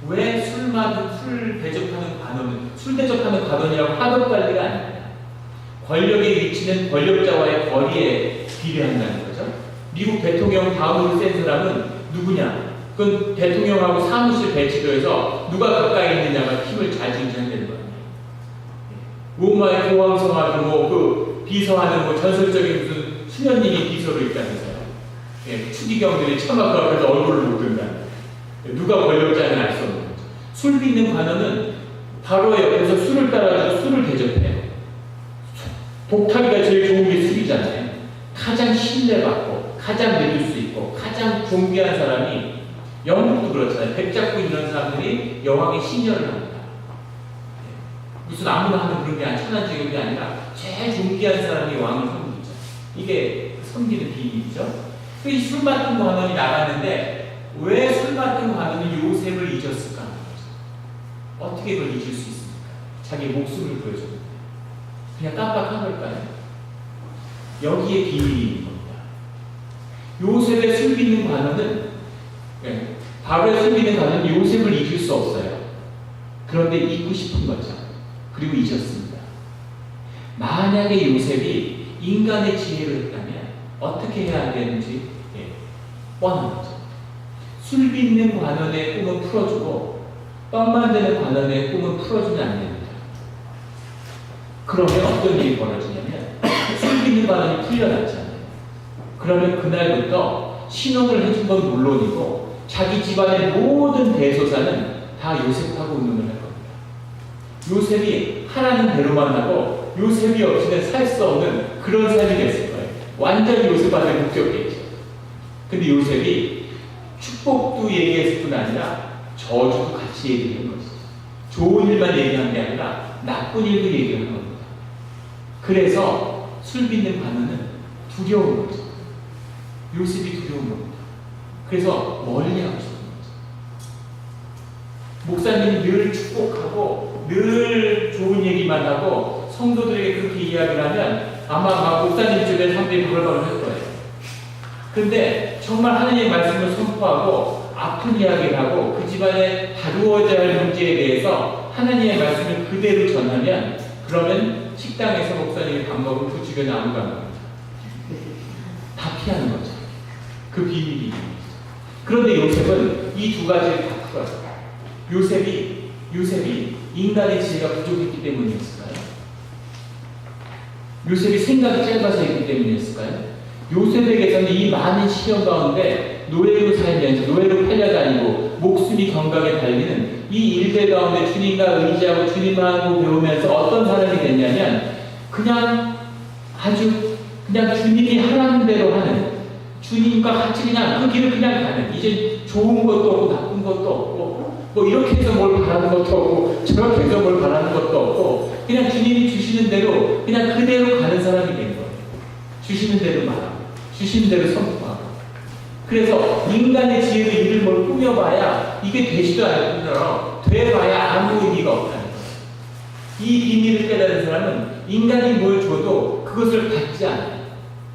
[SPEAKER 1] 왜 술 대접하는 관원은 술 대접하는 관원이라고 하급 관리가 아닙니다. 권력의 위치는 권력자와의 거리에 비례한다는 거죠. 미국 대통령 다음으로 센 사람은 누구냐? 그건 대통령하고 사무실 배치도에서 누가 가까이 있느냐가 힘을 좌지우지한다는 거예요. 로마의 고왕성하고 그 비서하는 전설적인 무슨 수녀님이 비서로 있다면서요. 추기경들이 차마 그 앞에서 얼굴을 못 든다. 누가 권력자는 알 수 없는 거죠. 술 빚는 관원은 바로 옆에서 술을 따라주고 술을 대접해요. 독타기가 제일 좋은 게 술이잖아요. 가장 신뢰받고 가장 믿을 수 있고 가장 존귀한 사람이 영국도 그렇잖아요. 백작부 이런 사람들이 여왕의 신녀를 합니다. 무슨 아무나 하는 그런 게 아니라 천한적인 게 아니라 제일 존귀한 사람이 왕을 섬기죠. 이게 섬기는 비밀이죠. 그 술 맡은 관원이 나갔는데 왜 손받은 관원이 요셉을 잊었을까 하는 거죠. 어떻게 그걸 잊을 수 있습니까? 자기 목숨을 보여줬는데 그냥 깜빡한 걸까요? 여기에 비밀이 있는 겁니다. 요셉의 숨기는 관원은 바로의 숨기는 관원은 요셉을 잊을 수 없어요. 그런데 잊고 싶은 거죠. 그리고 잊었습니다. 만약에 요셉이 인간의 지혜를 했다면 어떻게 해야 되는지 뻔한 거죠. 술 빚는 관원의 꿈은 풀어주고 떡 만드는 관원의 꿈은 풀어주면 안 됩니다. 그러면 어떤 일이 벌어지냐면 술 빚는 관원이 풀려났잖아요. 그러면 그날부터 신혼을 해준 건 물론이고 자기 집안의 모든 대소사는 다 요셉하고 운운을 할 겁니다. 요셉이 하라는 대로만 하고 요셉이 없이는 살 수 없는 그런 삶이 됐을 거예요. 완전히 요셉한테 묶였겠죠. 근데 요셉이 축복도 얘기했을 뿐 아니라 저주도 같이 얘기한 것이죠. 좋은 일만 얘기한 게 아니라 나쁜 일도 얘기한 겁니다. 그래서 술 빚는 관원은 두려운 거죠. 요셉이 두려운 겁니다. 그래서 멀리하고 싶은 거죠. 목사님이 늘 축복하고 늘 좋은 얘기만 하고 성도들에게 그렇게 이야기를 하면 아마 목사님 주변 사람들이 바글바글 할 거예요. 근데 정말 하나님의 말씀을 선포하고 아픈 이야기를 하고 그 집안에 다루어져야 할 문제에 대해서 하나님의 말씀을 그대로 전하면 그러면 식당에서 목사님이 밥 먹으면 그 주변에 아무도 안 갑니다. 다 피하는 거죠. 그 비밀이. 그런데 요셉은 이 두 가지를 다 풀어요. 요셉이 인간의 지혜가 부족했기 때문이었을까요? 요셉이 생각이 짧아서 있기 때문이었을까요? 요셉에게서는 이 많은 시련 가운데 노예로 살면서 노예로 팔려다니고 목숨이 경각에 달리는 이 일들 가운데 주님과 의지하고 주님하고 배우면서 어떤 사람이 됐냐면 그냥 주님이 하라는 대로 하는 주님과 같이 그냥 그 길을 그냥 가는 이제 좋은 것도 없고 나쁜 것도 없고 뭐 이렇게 해서 뭘 바라는 것도 없고 저렇게 해서 뭘 바라는 것도 없고 그냥 주님이 주시는 대로 그냥 그대로 가는 사람이 된 거예요. 주시는 대로 말하고 주시는 대로 선포하고 그래서 인간의 지혜로 일을 뭘 꾸며봐야 이게 되지도 않을 뿐더러 돼봐야 아무 의미가 없다는 거예요. 이 비밀을 깨달은 사람은 인간이 뭘 줘도 그것을 받지 않아요.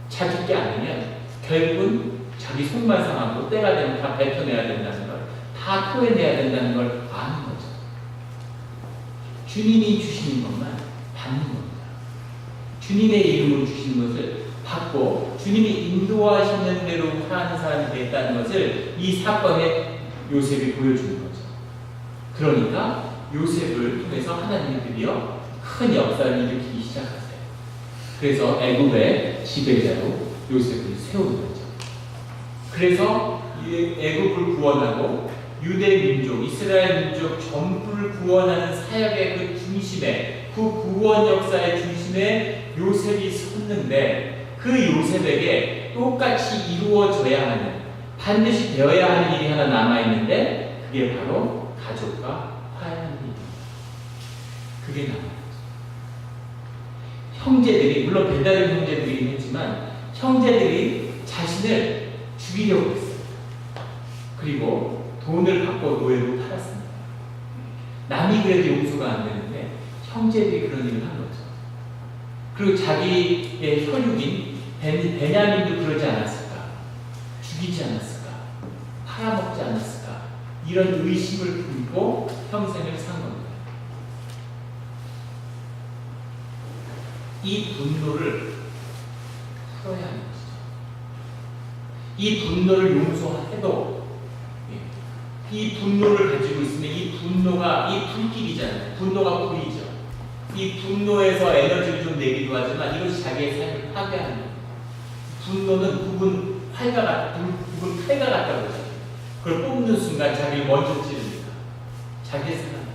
[SPEAKER 1] 자기 게 아니면 결국은 자기 속만 상하고 때가 되면 다 뱉어내야 된다는 걸, 다 토해내야 된다는 걸 아는 거죠. 주님이 주시는 것만 받는 겁니다. 주님의 이름으로 주시는 것을 받고 주님이 인도하시는 대로 하는 사람이 됐다는 것을 이 사건에 요셉이 보여주는 거죠. 그러니까 요셉을 통해서 하나님이 드디어 큰 역사를 일으키기 시작하세요. 그래서 애굽의 지배자로 요셉을 세우는 거죠. 그래서 애굽을 구원하고 유대 민족, 이스라엘 민족 전부를 구원하는 사역의 그 중심에, 그 구원 역사의 중심에 요셉이 섰는데 그 요셉에게 똑같이 이루어져야 하는, 반드시 되어야 하는 일이 하나 남아있는데 그게 바로 가족과 화해하는 일입니다. 그게 남아있죠. 형제들이, 물론 배다른 형제들이긴 했지만 형제들이 자신을 죽이려고 했어요. 그리고 돈을 받고 노예로 팔았습니다. 남이 그래도 용서가 안 되는데 형제들이 그런 일을 한 거죠. 그리고 자기의 혈육인 베냐민도 그러지 않았을까? 죽이지 않았을까? 팔아먹지 않았을까? 이런 의심을 품고 평생을 산 겁니다. 이 분노를 풀어야 하는 것이죠. 이 분노를 용서해도 이 분노를 가지고 있으면 이 분노가 이 불길이잖아요. 분노가 불이죠. 이 분노에서 에너지를 좀 내기도 하지만 이것이 자기의 삶을 파괴하는 거예요. 분노는 굽은 칼과 같다고 그러죠. 그걸 뽑는 순간 자기를 먼저 찌릅니다. 자기의 사랑입니다.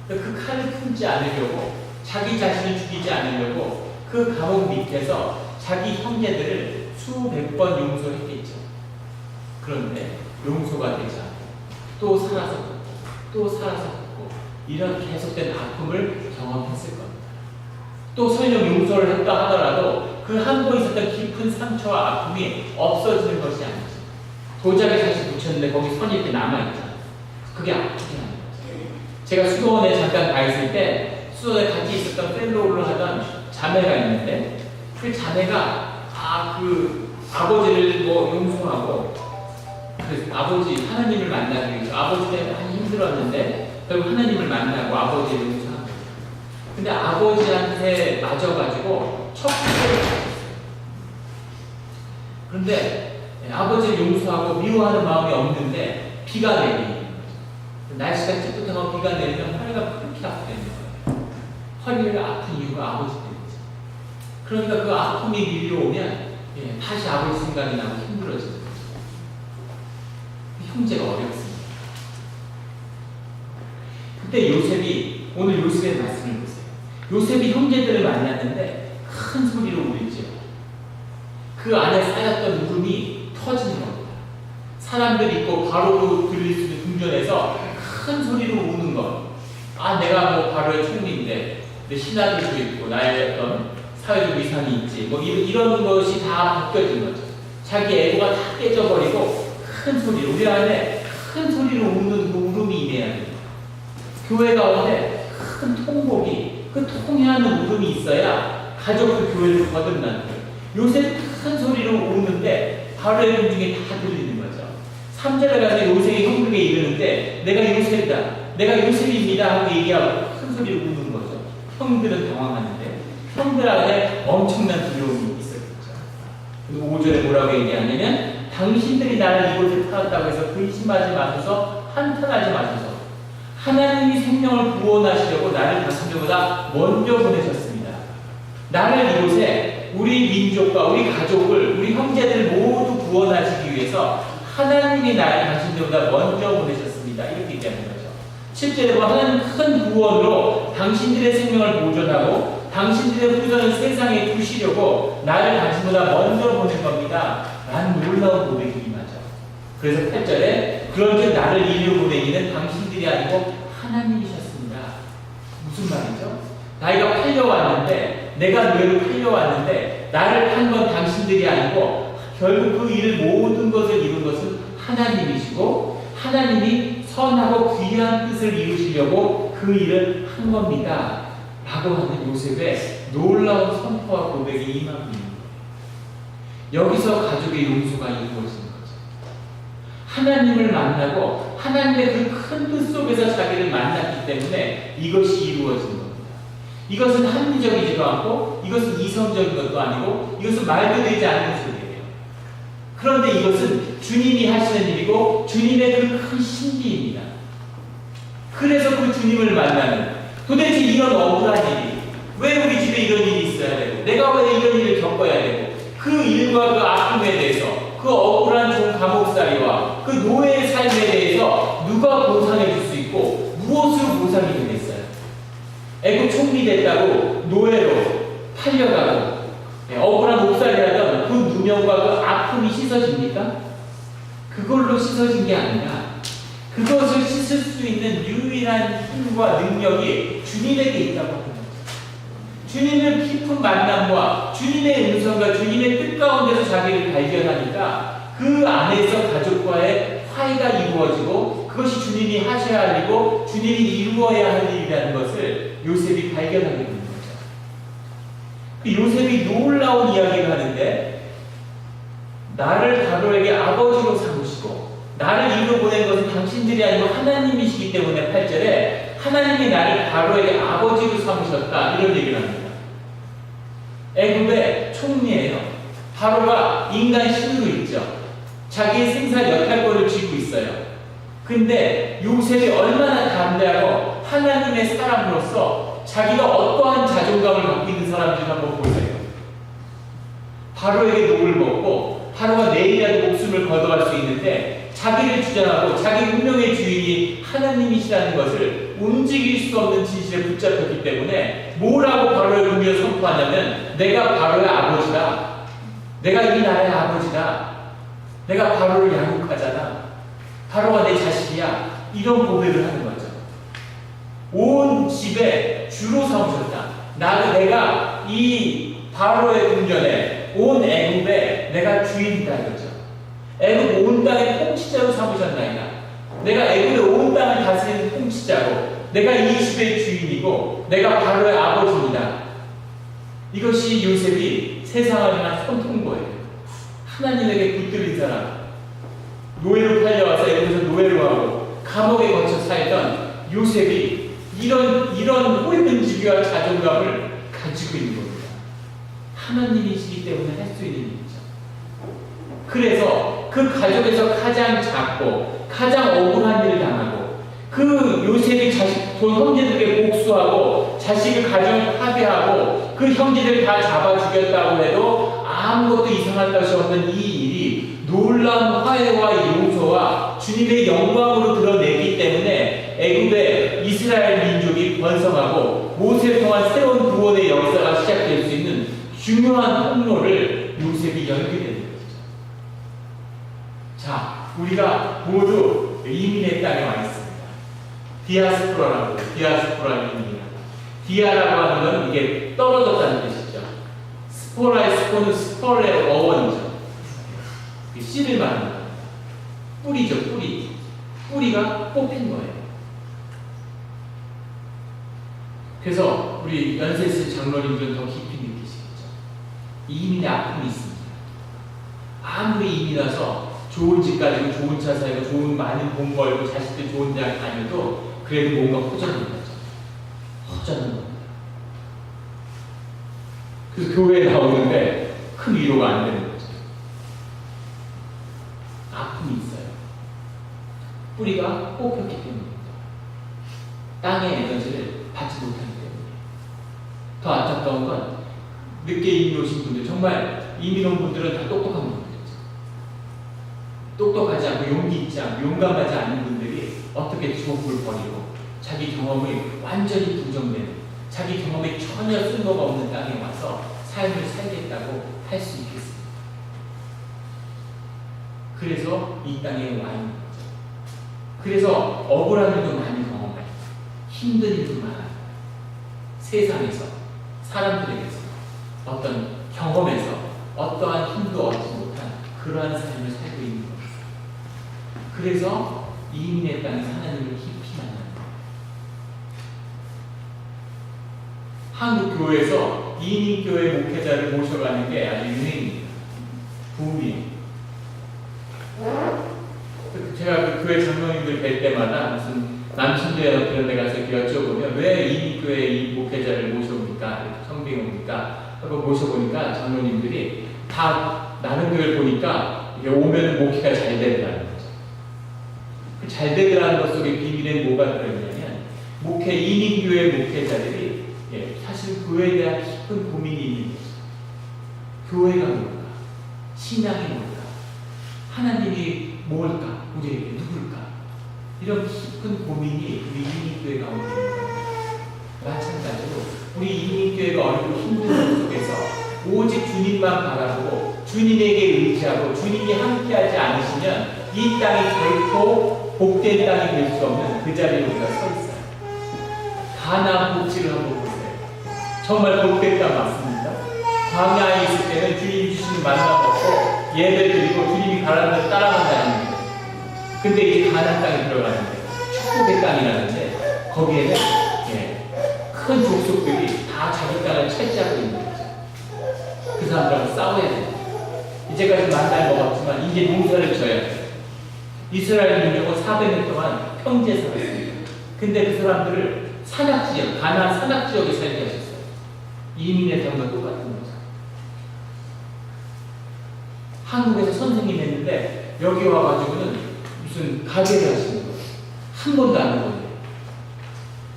[SPEAKER 1] 그 칼을 품지 않으려고, 자기 자신을 죽이지 않으려고 그 감옥 밑에서 자기 형제들을 수백 번 용서했겠죠. 그런데 용서가 되지 않고 또 살아서 죽고 또 살아서 죽고 이런 계속된 아픔을 경험했을 겁니다. 또 설령 용서를 했다 하더라도 그 한 번 있었던 깊은 상처와 아픔이 없어지는 것이 아니죠. 도자기 사실 붙였는데 거기 선이 이렇게 남아있잖아. 그게 아프게 하는 거죠. 제가 수도원에 잠깐 가 있을 때 수도원에 같이 있었던 펠로우를 하던 자매가 있는데 그 자매가 아버지를 뭐 용서하고 그래서 아버지 하나님을 만나기 위해서 아버지 때문에 많이 힘들었는데 결국 하나님을 만나고 아버지를 용서하고 근데 아버지한테 맞아가지고 척추를 받았어요. 그런데 아버지를 용서하고 미워하는 마음이 없는데 비가 내리는 거죠. 날씨가 찌뿌둥하고 비가 내리면 허리가 그렇게 아프다는 거예요. 허리를 아픈 이유가 아버지 때문이죠. 그러니까 그 아픔이 밀려오면 다시 아버지 생각이 나고 힘들어지는 거죠. 형제가 어렵습니다. 그때 요셉이 오늘 요셉의 말씀을 보세요. 요셉이 형제들을 만났는데 큰 소리로 울죠. 그 안에 쌓였던 울음이 터지는 겁니다. 사람들 있고 바로도 들릴 수 있는 궁전에서 큰 소리로 우는 것. 내가 뭐 바로의 총리인데 내 신하들도 있고 나의 어떤 사회적 위상이 있지. 뭐 이런 것이 다 바뀌어진 거죠. 자기 에고가 다 깨져버리고 큰 소리로 우리 안에 큰 소리로 우는 그 울음이 임해야 됩니다. 교회 가운데 큰 통곡이 그 통해하는 울음이 있어야 가족들 교회를 거듭나는 거예요. 요새 큰 소리로 우는데 바로의 군중에 다 들리는 거죠. 3절에 가서 요셉이 형들에게 이르는데 내가 요셉이다. 내가 요셉입니다 하고 얘기하고 큰 소리로 우는 거죠. 형들은 당황하는데 형들 안에 엄청난 두려움이 있었겠죠. 5절에 뭐라고 얘기하냐면 당신들이 나를 이곳에 태웠다고 해서 근심하지 마소서 한탄하지 마소서 하나님이 생명을 구원하시려고 나를 당신들보다 먼저 보내셨습니다. 나를 이곳에 우리 민족과 우리 가족을 우리 형제들을 모두 구원하시기 위해서 하나님이 나를 당신들보다 먼저 보내셨습니다. 이렇게 얘기하는 거죠. 7절에 보면 하나님 큰 구원으로 당신들의 생명을 보존하고 당신들의 후손을 세상에 두시려고 나를 당신보다 먼저 보낸 겁니다. 라는 놀라운 고백이 임하죠. 그래서 8절에 그런즉 나를 이리로 보내기는 당신들이 아니고 하나님이셨습니다. 무슨 말이죠? 나이가 팔려왔는데 내가 너희를 팔려왔는데 나를 판 건 당신들이 아니고 결국 그 일을 모든 것을 이룬 것은 하나님이시고 하나님이 선하고 귀한 뜻을 이루시려고 그 일을 한 겁니다. 라고 하는 요셉의 놀라운 선포와 고백이 임하고 있는 거예요. 여기서 가족의 용서가 이루어지는 거죠. 하나님을 만나고 하나님의 그 큰 뜻 속에서 자기를 만났기 때문에 이것이 이루어진 겁니다. 이것은 합리적이지도 않고 이것은 이성적인 것도 아니고 이것은 말도 되지 않는 소리예요. 그런데 이것은 주님이 하시는 일이고 주님의 그 큰 신비입니다. 그래서 그 주님을 만나는 도대체 이런 억울한 일이 왜 우리 집에 이런 일이 있어야 되고 내가 왜 이런 일을 겪어야 되고 그 일과 그 아픔에 대해서 그 억울한 종 감옥살이와 그 노예의 삶에 대해서 누가 보상해 줄 수 있고 무엇으로 보상이 되겠어요? 애국 총리 됐다고 노예로 팔려가고 억울한 목살이라던 그 누명과 그 아픔이 씻어집니까? 그걸로 씻어진 게 아니라 그것을 씻을 수 있는 유일한 힘과 능력이 주님에게 있다고 합니다. 주님을 깊은 만남과 주님의 음성과 주님의 뜻 가운데서 자기를 발견하니까 그 안에서 가족과의 화해가 이루어지고 그것이 주님이 하셔야 할 일이고 주님이 이루어야 할 일이라는 것을 요셉이 발견하게 되는 거죠. 그 요셉이 놀라운 이야기를 하는데 나를 바로에게 아버지로 삼으시고 나를 이루어 보낸 것은 당신들이 아니고 하나님이시기 때문에 8절에 하나님이 나를 바로에게 아버지로 삼으셨다 이런 얘기를 합니다. 애굽의 총리예요. 바로가 인간 신으로 있죠. 자기의 생사 여탈권을 쥐고 있어요. 근데 요셉이 얼마나 담대하고 하나님의 사람으로서 자기가 어떠한 자존감을 갖고 있는 사람인지 한번 보세요. 바로에게 녹을 먹고 바로가 내일이라도 목숨을 걷어갈 수 있는데 자기를 주장하고 자기 운명의 주인이 하나님이시라는 것을 움직일 수 없는 진실에 붙잡혔기 때문에 뭐라고 바로의 군주에 선포하냐면 내가 바로의 아버지다. 내가 이 나라의 아버지다. 내가 바로를 양육하잖아. 바로가 내 자식이야. 이런 고백을 하는 거죠. 온 집에 주로 삼으셨다. 내가 이 바로의 궁전에 온 애굽에 내가 주인이다 이거죠. 애굽 온 땅의 통치자로 삼으셨나이다. 내가 애굽의 온 땅을 다스리는 통치자로, 내가 이 집의 주인이고 내가 바로의 아버지입니다. 이것이 요셉이 세상을 향한 선통거예요. 하나님에게 붙들린 사람, 노예로 팔려와서 애굽에서 노예로 하고 감옥에 거쳐 살던 요셉이 이런 호의문지기와 자존감을 가지고 있는 겁니다. 하나님이시기 때문에 할 수 있는 일이죠. 그래서 그 가족에서 가장 작고 가장 억울한 일을 당하고, 그 요셉이 형제들에게 복수하고 자식을 가정을 파괴하고 그 형제들 다 잡아 죽였다고 해도 아무것도 이상할 것이 없는 이 일이 놀라운 화해와 용서와 주님의 영광으로 드러내기 때문에 애굽의 이스라엘 민족이 번성하고 모세를 통한 새로운 구원의 역사가 시작될 수 있는 중요한 통로를 요셉이 열게 되는 것이죠. 자, 우리가 모두 이민의 땅에 와 있습니다. 디아스포라라고 해요. 디아스포라 이민이라고. 디아라고 하는 건 이게 떨어졌다는 뜻이죠. 스포라의 스포는 스포레의 어원이죠. 씨를 말하는 거예요. 뿌리죠, 뿌리. 뿌리가 뽑힌 거예요. 그래서 우리 연세스 장로님들은 더 깊이 느끼시겠죠. 이민의 아픔이 있습니다. 아무리 이민 와서 좋은 집 가지고 좋은 차 사고 좋은 많은 돈 벌고 자식들 좋은 대학 다녀도 그래도 뭔가 허전한 거죠. 허전한 겁니다. 그래서 교회에 나오는데 큰 위로가 안 되는 거죠. 아픔이 있어요. 뿌리가 뽑혔기 때문입니다. 땅의 에너지를 받지 못하기 때문에. 더 안타까운 건 늦게 이민 오신 분들, 정말 이민 온 분들은 다 똑똑한 분들이죠. 똑똑하지 않고 용기 있지 않고 용감하지 않은 분들이 어떻게 주옥을 버리고 자기 경험이 완전히 부정되는, 자기 경험에 전혀 쓸모가 없는 땅에 와서 삶을 살겠다고 할 수 있겠습니다. 그래서 이 땅에 와 있는 거죠. 그래서 억울한 일도 많이 경험하고 힘든 일도 많아요. 세상에서, 사람들에게서, 어떤 경험에서 어떠한 힘도 얻지 못한 그러한 삶을 살고 있는 겁니다. 그래서 이민의 땅에서 하나님을 깊이 만나는 거예요. 한국 교회에서 이민교회 목회자를 모셔가는 게 아주 유행입니다. 붐이에요. 제가 그 교회 장로님들 뵐 때마다 무슨 남신대 그런 데 가서 여쭤보면 왜 이민교회 이 목회자를 모셔옵니까? 성빙 옵니까? 하고 모셔보니까 장로님들이 다 나는 교회를 보니까 이게 오면 목회가 잘 되더라는 거죠. 그 잘 되더라는 것 속에 비밀에 뭐가 들어있냐면 목회, 이민교회 목회자들이 사실 교회에 대한 깊은 고민이 있는 거죠. 교회가 뭘까? 신앙이 뭘까? 하나님이 뭘까? 우리에게 누굴까? 이런 깊은 고민이 우리 이민교회 가운데 있는 겁니다. 마찬가지로 우리 이민교회가 어렵고 힘든 속에서 오직 주님만 바라보고 주님에게 의지하고 주님이 함께하지 않으시면 이 땅이 결코 복된 땅이 될 수 없는 그 자리에 우리가 서 있어요. 가나안 복지를 한번 보세요. 정말 복된 땅 맞습니다. 광야에 있을 때는 주님이 주시는 만나 먹고 예배 드리고 주님이 가라는 데 따라만 다니는 거예요. 근데 이제 가나안 땅에 들어가는데 축복의 땅이라는데 거기에는 큰 족속들이 다 자기 땅을 차지하고 있는 거죠. 그 사람들하고 싸워야 돼요. 이제까지 만날 먹었지만 이제 농사를 져야 돼요. 이스라엘 민족은 400년 동안 평지에 살았습니다. 근데 그 사람들을 산악지역, 가나안 산악지역에 살게 하셨어요. 이민의 땅과 똑같은 거죠. 한국에서 선생님 했는데 여기 와가지고는 무슨 가게를 하시는 거예요. 한 번도 안 해보네요.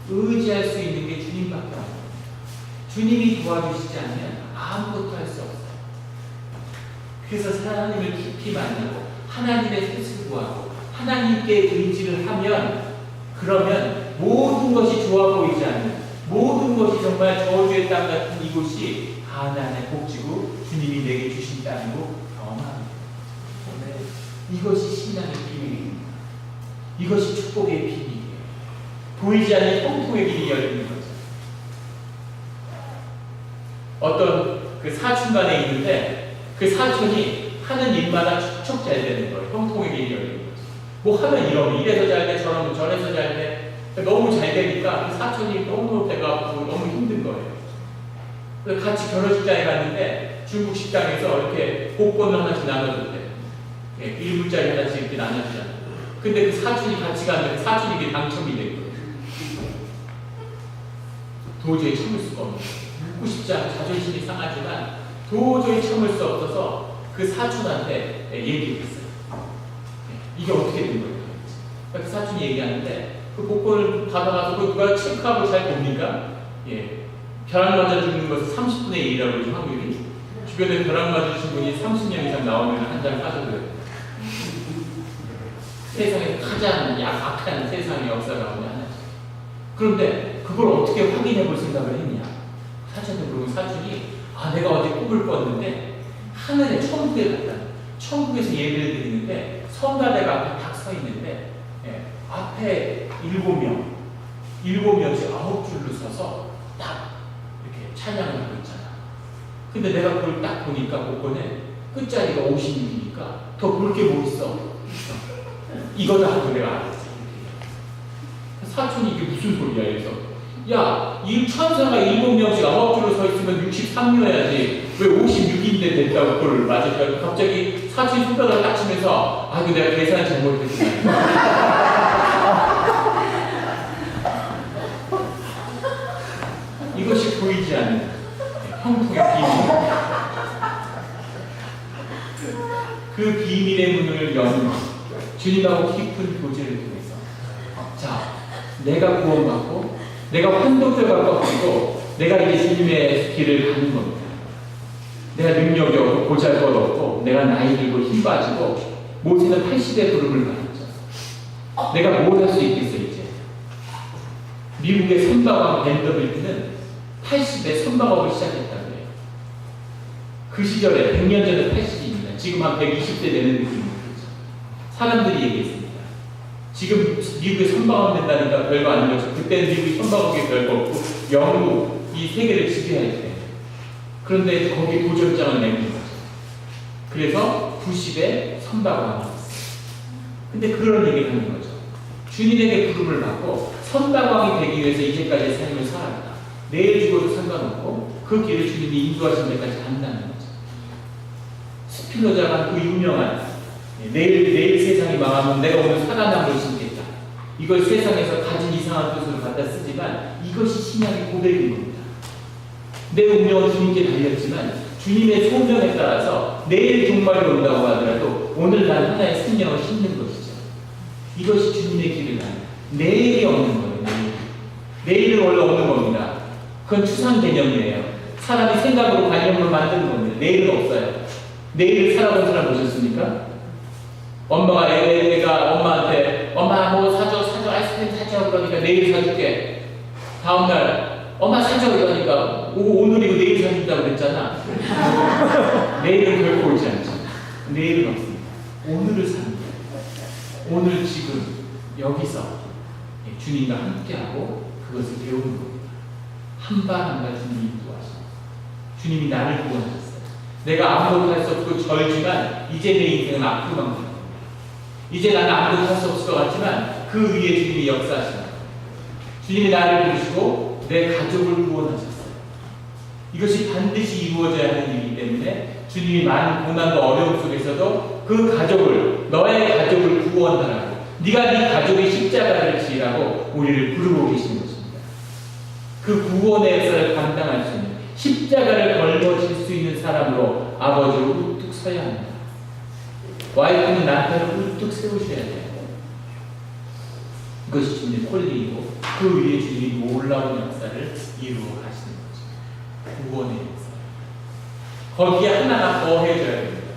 [SPEAKER 1] 의지할 수 있는 게 주님밖에 없어요. 주님이 도와주시지 않으면 아무것도 할 수 없어요. 그래서 하나님을 깊이 만나고 하나님의 뜻을 구하고 하나님께 의지를 하면, 그러면 모든 것이 좋아 보이지 않는, 모든 것이 정말 저주의 땅 같은 이곳이 가나안의 복지고 주님이 내게 주신 땅이고 경험합니다. 이것이 신앙의 비밀입니다. 이것이 축복의 비밀이에요. 보이지 않는 통풍의 길이 열리는 거죠. 어떤 그 사촌간에 있는데 그 사촌이 하는 일마다 무척 잘 되는 거예요. 형통의 길이 열리는 거죠. 뭐 하면 이러면 이래서 잘 돼, 저러면 저래서 잘 돼. 너무 잘 되니까 그 사촌이 너무 배가 아프고 너무 힘든 거예요. 그래서 같이 결혼식장에 갔는데 중국 식당에서 이렇게 복권을 하나씩 나눠줬대요. 1불짜리 하나씩 이렇게 나눠주잖아요. 근데 그 사촌이 같이 갔는데 사촌이 이게 당첨이 된 거예요. 도저히 참을 수가 없는 거예요. 묻고 싶지 않고 자존심이 상하지만 도저히 참을 수 없어서 그 사촌한테 얘기를 했어요. 이게 어떻게 된 거예요? 그 사촌이 얘기하는데 그 복권을 받아가서 누가 체크하고 잘 봅니까? 벼락 맞아 죽는 것은 30분의 1이라고 그러죠, 확률이. 주변에 벼락 맞아 주신 분이 30년 이상 나오면 한 장 사줘요. 세상에 가장 악한 세상의 역사가 오늘 하나죠. 그런데 그걸 어떻게 확인해 볼 생각을 했냐? 사촌한테 물어보면 사촌이 내가 어제 꿈을 꿨는데 하늘에 천국에 갔다. 천국에서 예배를 드리는데 성가대가 앞에 딱 서 있는데 앞에 7명씩 9줄로 서서 딱 이렇게 찬양을 하고 있잖아. 근데 내가 그걸 딱 보니까 복권에 끝자리가 56이니까 더 볼 게 뭐 있어? 이거다 하고 내가 알았어. 사촌이 이게 무슨 소리야? 그래서 야, 이 천사가 7명씩 9줄로 서 있으면 63이어야지 왜 56인데 됐다고 그걸 맞았다고 갑자기 사촌이 손바닥을 딱 치면서 이거 내가 계산 잘못했구나. 이것이 보이지 않는 형통의 비밀. 그 비밀의 문을 여는 주님하고 깊은 교제를 통해서 자, 내가 구원받고 내가 환독을 받고 내가 이제 주님의 길을 가는 겁니다. 내가 능력이 없고 보잘것없고 내가 나이 들고 힘 빠지고 모세는 80의 부름을 받았죠. 내가 뭘 할 수 있겠어 이제. 미국의 선박왕 밴더빌트는 80에 선박업을 시작했다고 해요. 그 시절에 100년 전에 80입니다. 지금 한 120대 되는 느낌이죠. 사람들이 얘기했습니다. 지금 미국에 선박업 된다니까 별거 아닌 거죠. 그때는 미국이 선박업이 별거 없고 영국 이 세계를 지배할 때. 그런데 거기에 도전장을 내는 거죠. 그래서 90에 선박왕이 있어요. 근데 그런 얘기를 하는 거죠. 주님에게 부름을 받고 선박왕이 되기 위해서 이제까지의 삶을 살았다. 내일 죽어도 상관없고 그 길을 주님이 인도하신 데까지 간다는 거죠. 스피노자가 그 유명한 내일 세상이 망하면 내가 오늘 사과나무를 심겠다. 이걸 세상에서 가진 이상한 뜻으로 갖다 쓰지만 이것이 신약의 고백인 겁니다. 내 운명은 주님께 달렸지만 주님의 소명에 따라서 내일 종말이 온다고 하더라도 오늘 난 하나의 생명을 심는 것이죠. 이것이 주님의 길을 가는 내일이 없는 거예요. 내일은 원래 없는 겁니다. 그건 추상 개념이에요. 사람이 생각으로 관념으로 만드는 겁니다. 내일은 없어요. 내일을 살아본 사람 보셨습니까? 엄마가 애가 엄마한테 엄마 뭐 사줘 아이스크림 사줘 그러니까 내일 사줄게. 다음날 엄마 사줘 이러니까 오늘이고 내일 사준다고 그랬잖아. 내일은 결코 오지 않죠. 내일은 없습니다. 오늘을 사는 거예요. 오늘 지금 여기서 주님과 함께하고 그것을 배우는 겁니다. 한 발 한 발 주님이 인도하시고 주님이 나를 구원하셨어요. 내가 아무것도 할 수 없고 절지만 이제 내 인생은 앞으로만 가는 겁니다. 이제 나는 아무것도 할 수 없을 것 같지만 그 위에 주님이 역사하시는 겁니다. 주님이 나를 부르시고 내 가족을 구원하셨어요. 이것이 반드시 이루어져야 하는 일이기 때문에 주님이 많은 고난과 어려움 속에서도 그 가족을 너의 가족을 구원하라고 네가 네 가족의 십자가를 지으라고 우리를 부르고 계시는 것입니다. 그 구원의 역사를 감당할 수 있는 십자가를 걸머질 수 있는 사람으로 아버지로 우뚝 서야 합니다. 와이프는 남편을 우뚝 세우셔야 돼요. 이것이 주님의 콜링이고 그 위에 주님이 놀라운 역사를 이루어 가시는 거죠. 구원의 역사. 거기에 하나가 더 해줘야 됩니다.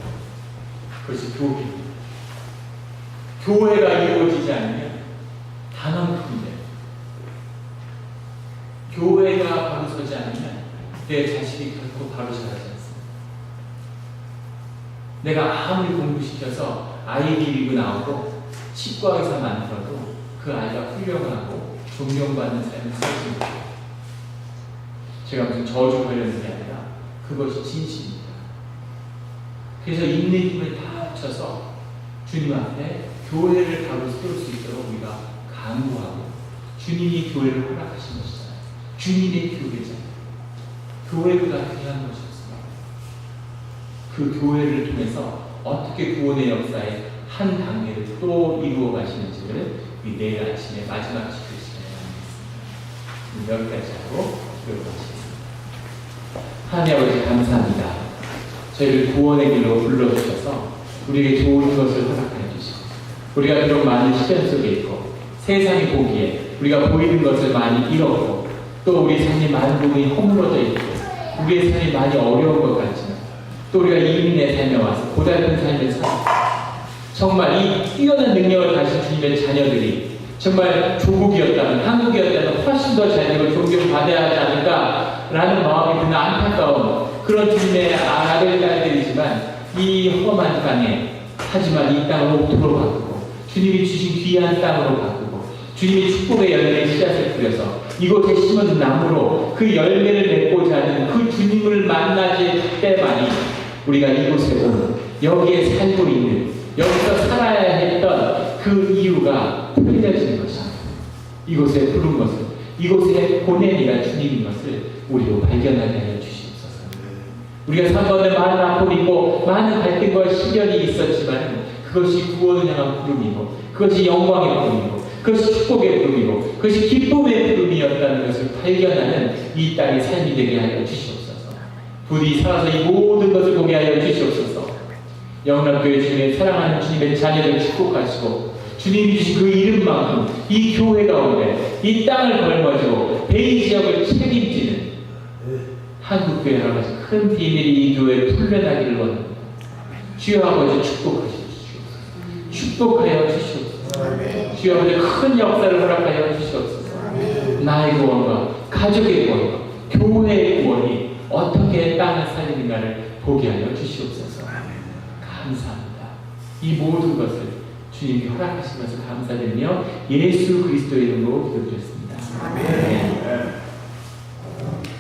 [SPEAKER 1] 그것이 교회입니다. 교회가 이루어지지 않으면 단언컨대 교회가 바로 서지 않으면 내 자식이 결코 바로 서지 않습니다. 내가 아무리 공부시켜서 아이비리그 나오고 치과의사 만들어도 그 아이가 훌륭하고 존경받는 삶을 살지 못해요. 제가 무슨 저주하려는 게 아니라 그것이 진실입니다. 그래서 있는 힘을 다 합쳐서 주님 앞에 교회를 바로 세울 수 있도록 우리가 강구하고, 주님이 교회를 허락하신 것이잖아요. 주님의 교회잖아요. 교회보다 귀한 것이 없어요. 그 교회를 통해서 어떻게 구원의 역사의 한 단계를 또 이루어 가시는지를 우리 내일 아침에 마지막 지킬 시간에 나누겠습니다. 여기까지 하고 기도를 마치겠습니다. 하나님 아버지 감사합니다. 저희를 구원의 길로 불러주셔서 우리에게 좋은 것을 허락하여 주시고, 우리가 비록 많은 시련 속에 있고 세상이 보기에 우리가 보이는 것을 많이 잃었고, 또 우리 삶이 많은 부분이 허물어져 있고 우리의 삶이 많이 어려운 것 같지만, 또 우리가 이민의 삶에 와서 고달픈 삶을 살아 정말 이 뛰어난 능력을 가진 주님의 자녀들이 정말 조국이었다면, 한국이었다면 훨씬 더 잘 되고 존경받아야 하지 않을까라는 마음이 드는 안타까운 그런 주님의 아들, 딸들이지만, 이 험한 땅에 하지만 이 땅을 옥토로 바꾸고 주님이 주신 귀한 땅으로 바꾸고 주님이 축복의 열매의 씨앗을 뿌려서 이곳에 심은 나무로 그 열매를 맺고자 하는 그 주님을 만나질 때만이 우리가 이곳에 오는, 여기에 살고 있는, 여기서 살아야 했던 그 이유가 풀려지는 것입니다. 이곳에 부른 것을, 이곳에 보낸 이가 주님인 것을 우리로 발견하게 하여 주시옵소서. 우리가 삶 가운데 많은 아픔이 있고 많은 갈등과 시련이 있었지만 그것이 구원을 향한 부름이고, 그것이 영광의 부름이고, 그것이 축복의 부름이고, 그것이 기쁨의 부름이었다는 것을 발견하는 이 땅의 삶이 되게 하여 주시옵소서. 부디 살아서 이 모든 것을 보게 하여 주시옵소서. 영남교회 주님의 사랑하는 주님의 자녀를 축복하시고, 주님이 주신 그 이름만큼 이 교회 가운데 이 땅을 걸머쥐고 베이 지역을 책임지는 한국교회 여러 가지 큰 비밀이 이 교회에 풀려나기를 원합니다. 주여 아버지 축복하시옵소서. 축복하여 주시옵소서. 주여 아버지 큰 역사를 허락하여 주시옵소서. 나의 구원과 가족의 구원과 교회의 구원이 어떻게 땅을 살리는가를 보게 하여 주시옵소서. 감사합니다. 이 모든 것을 주님이 허락하신 것을 감사드리며 예수 그리스도의 이름으로 기도드렸습니다. 아멘.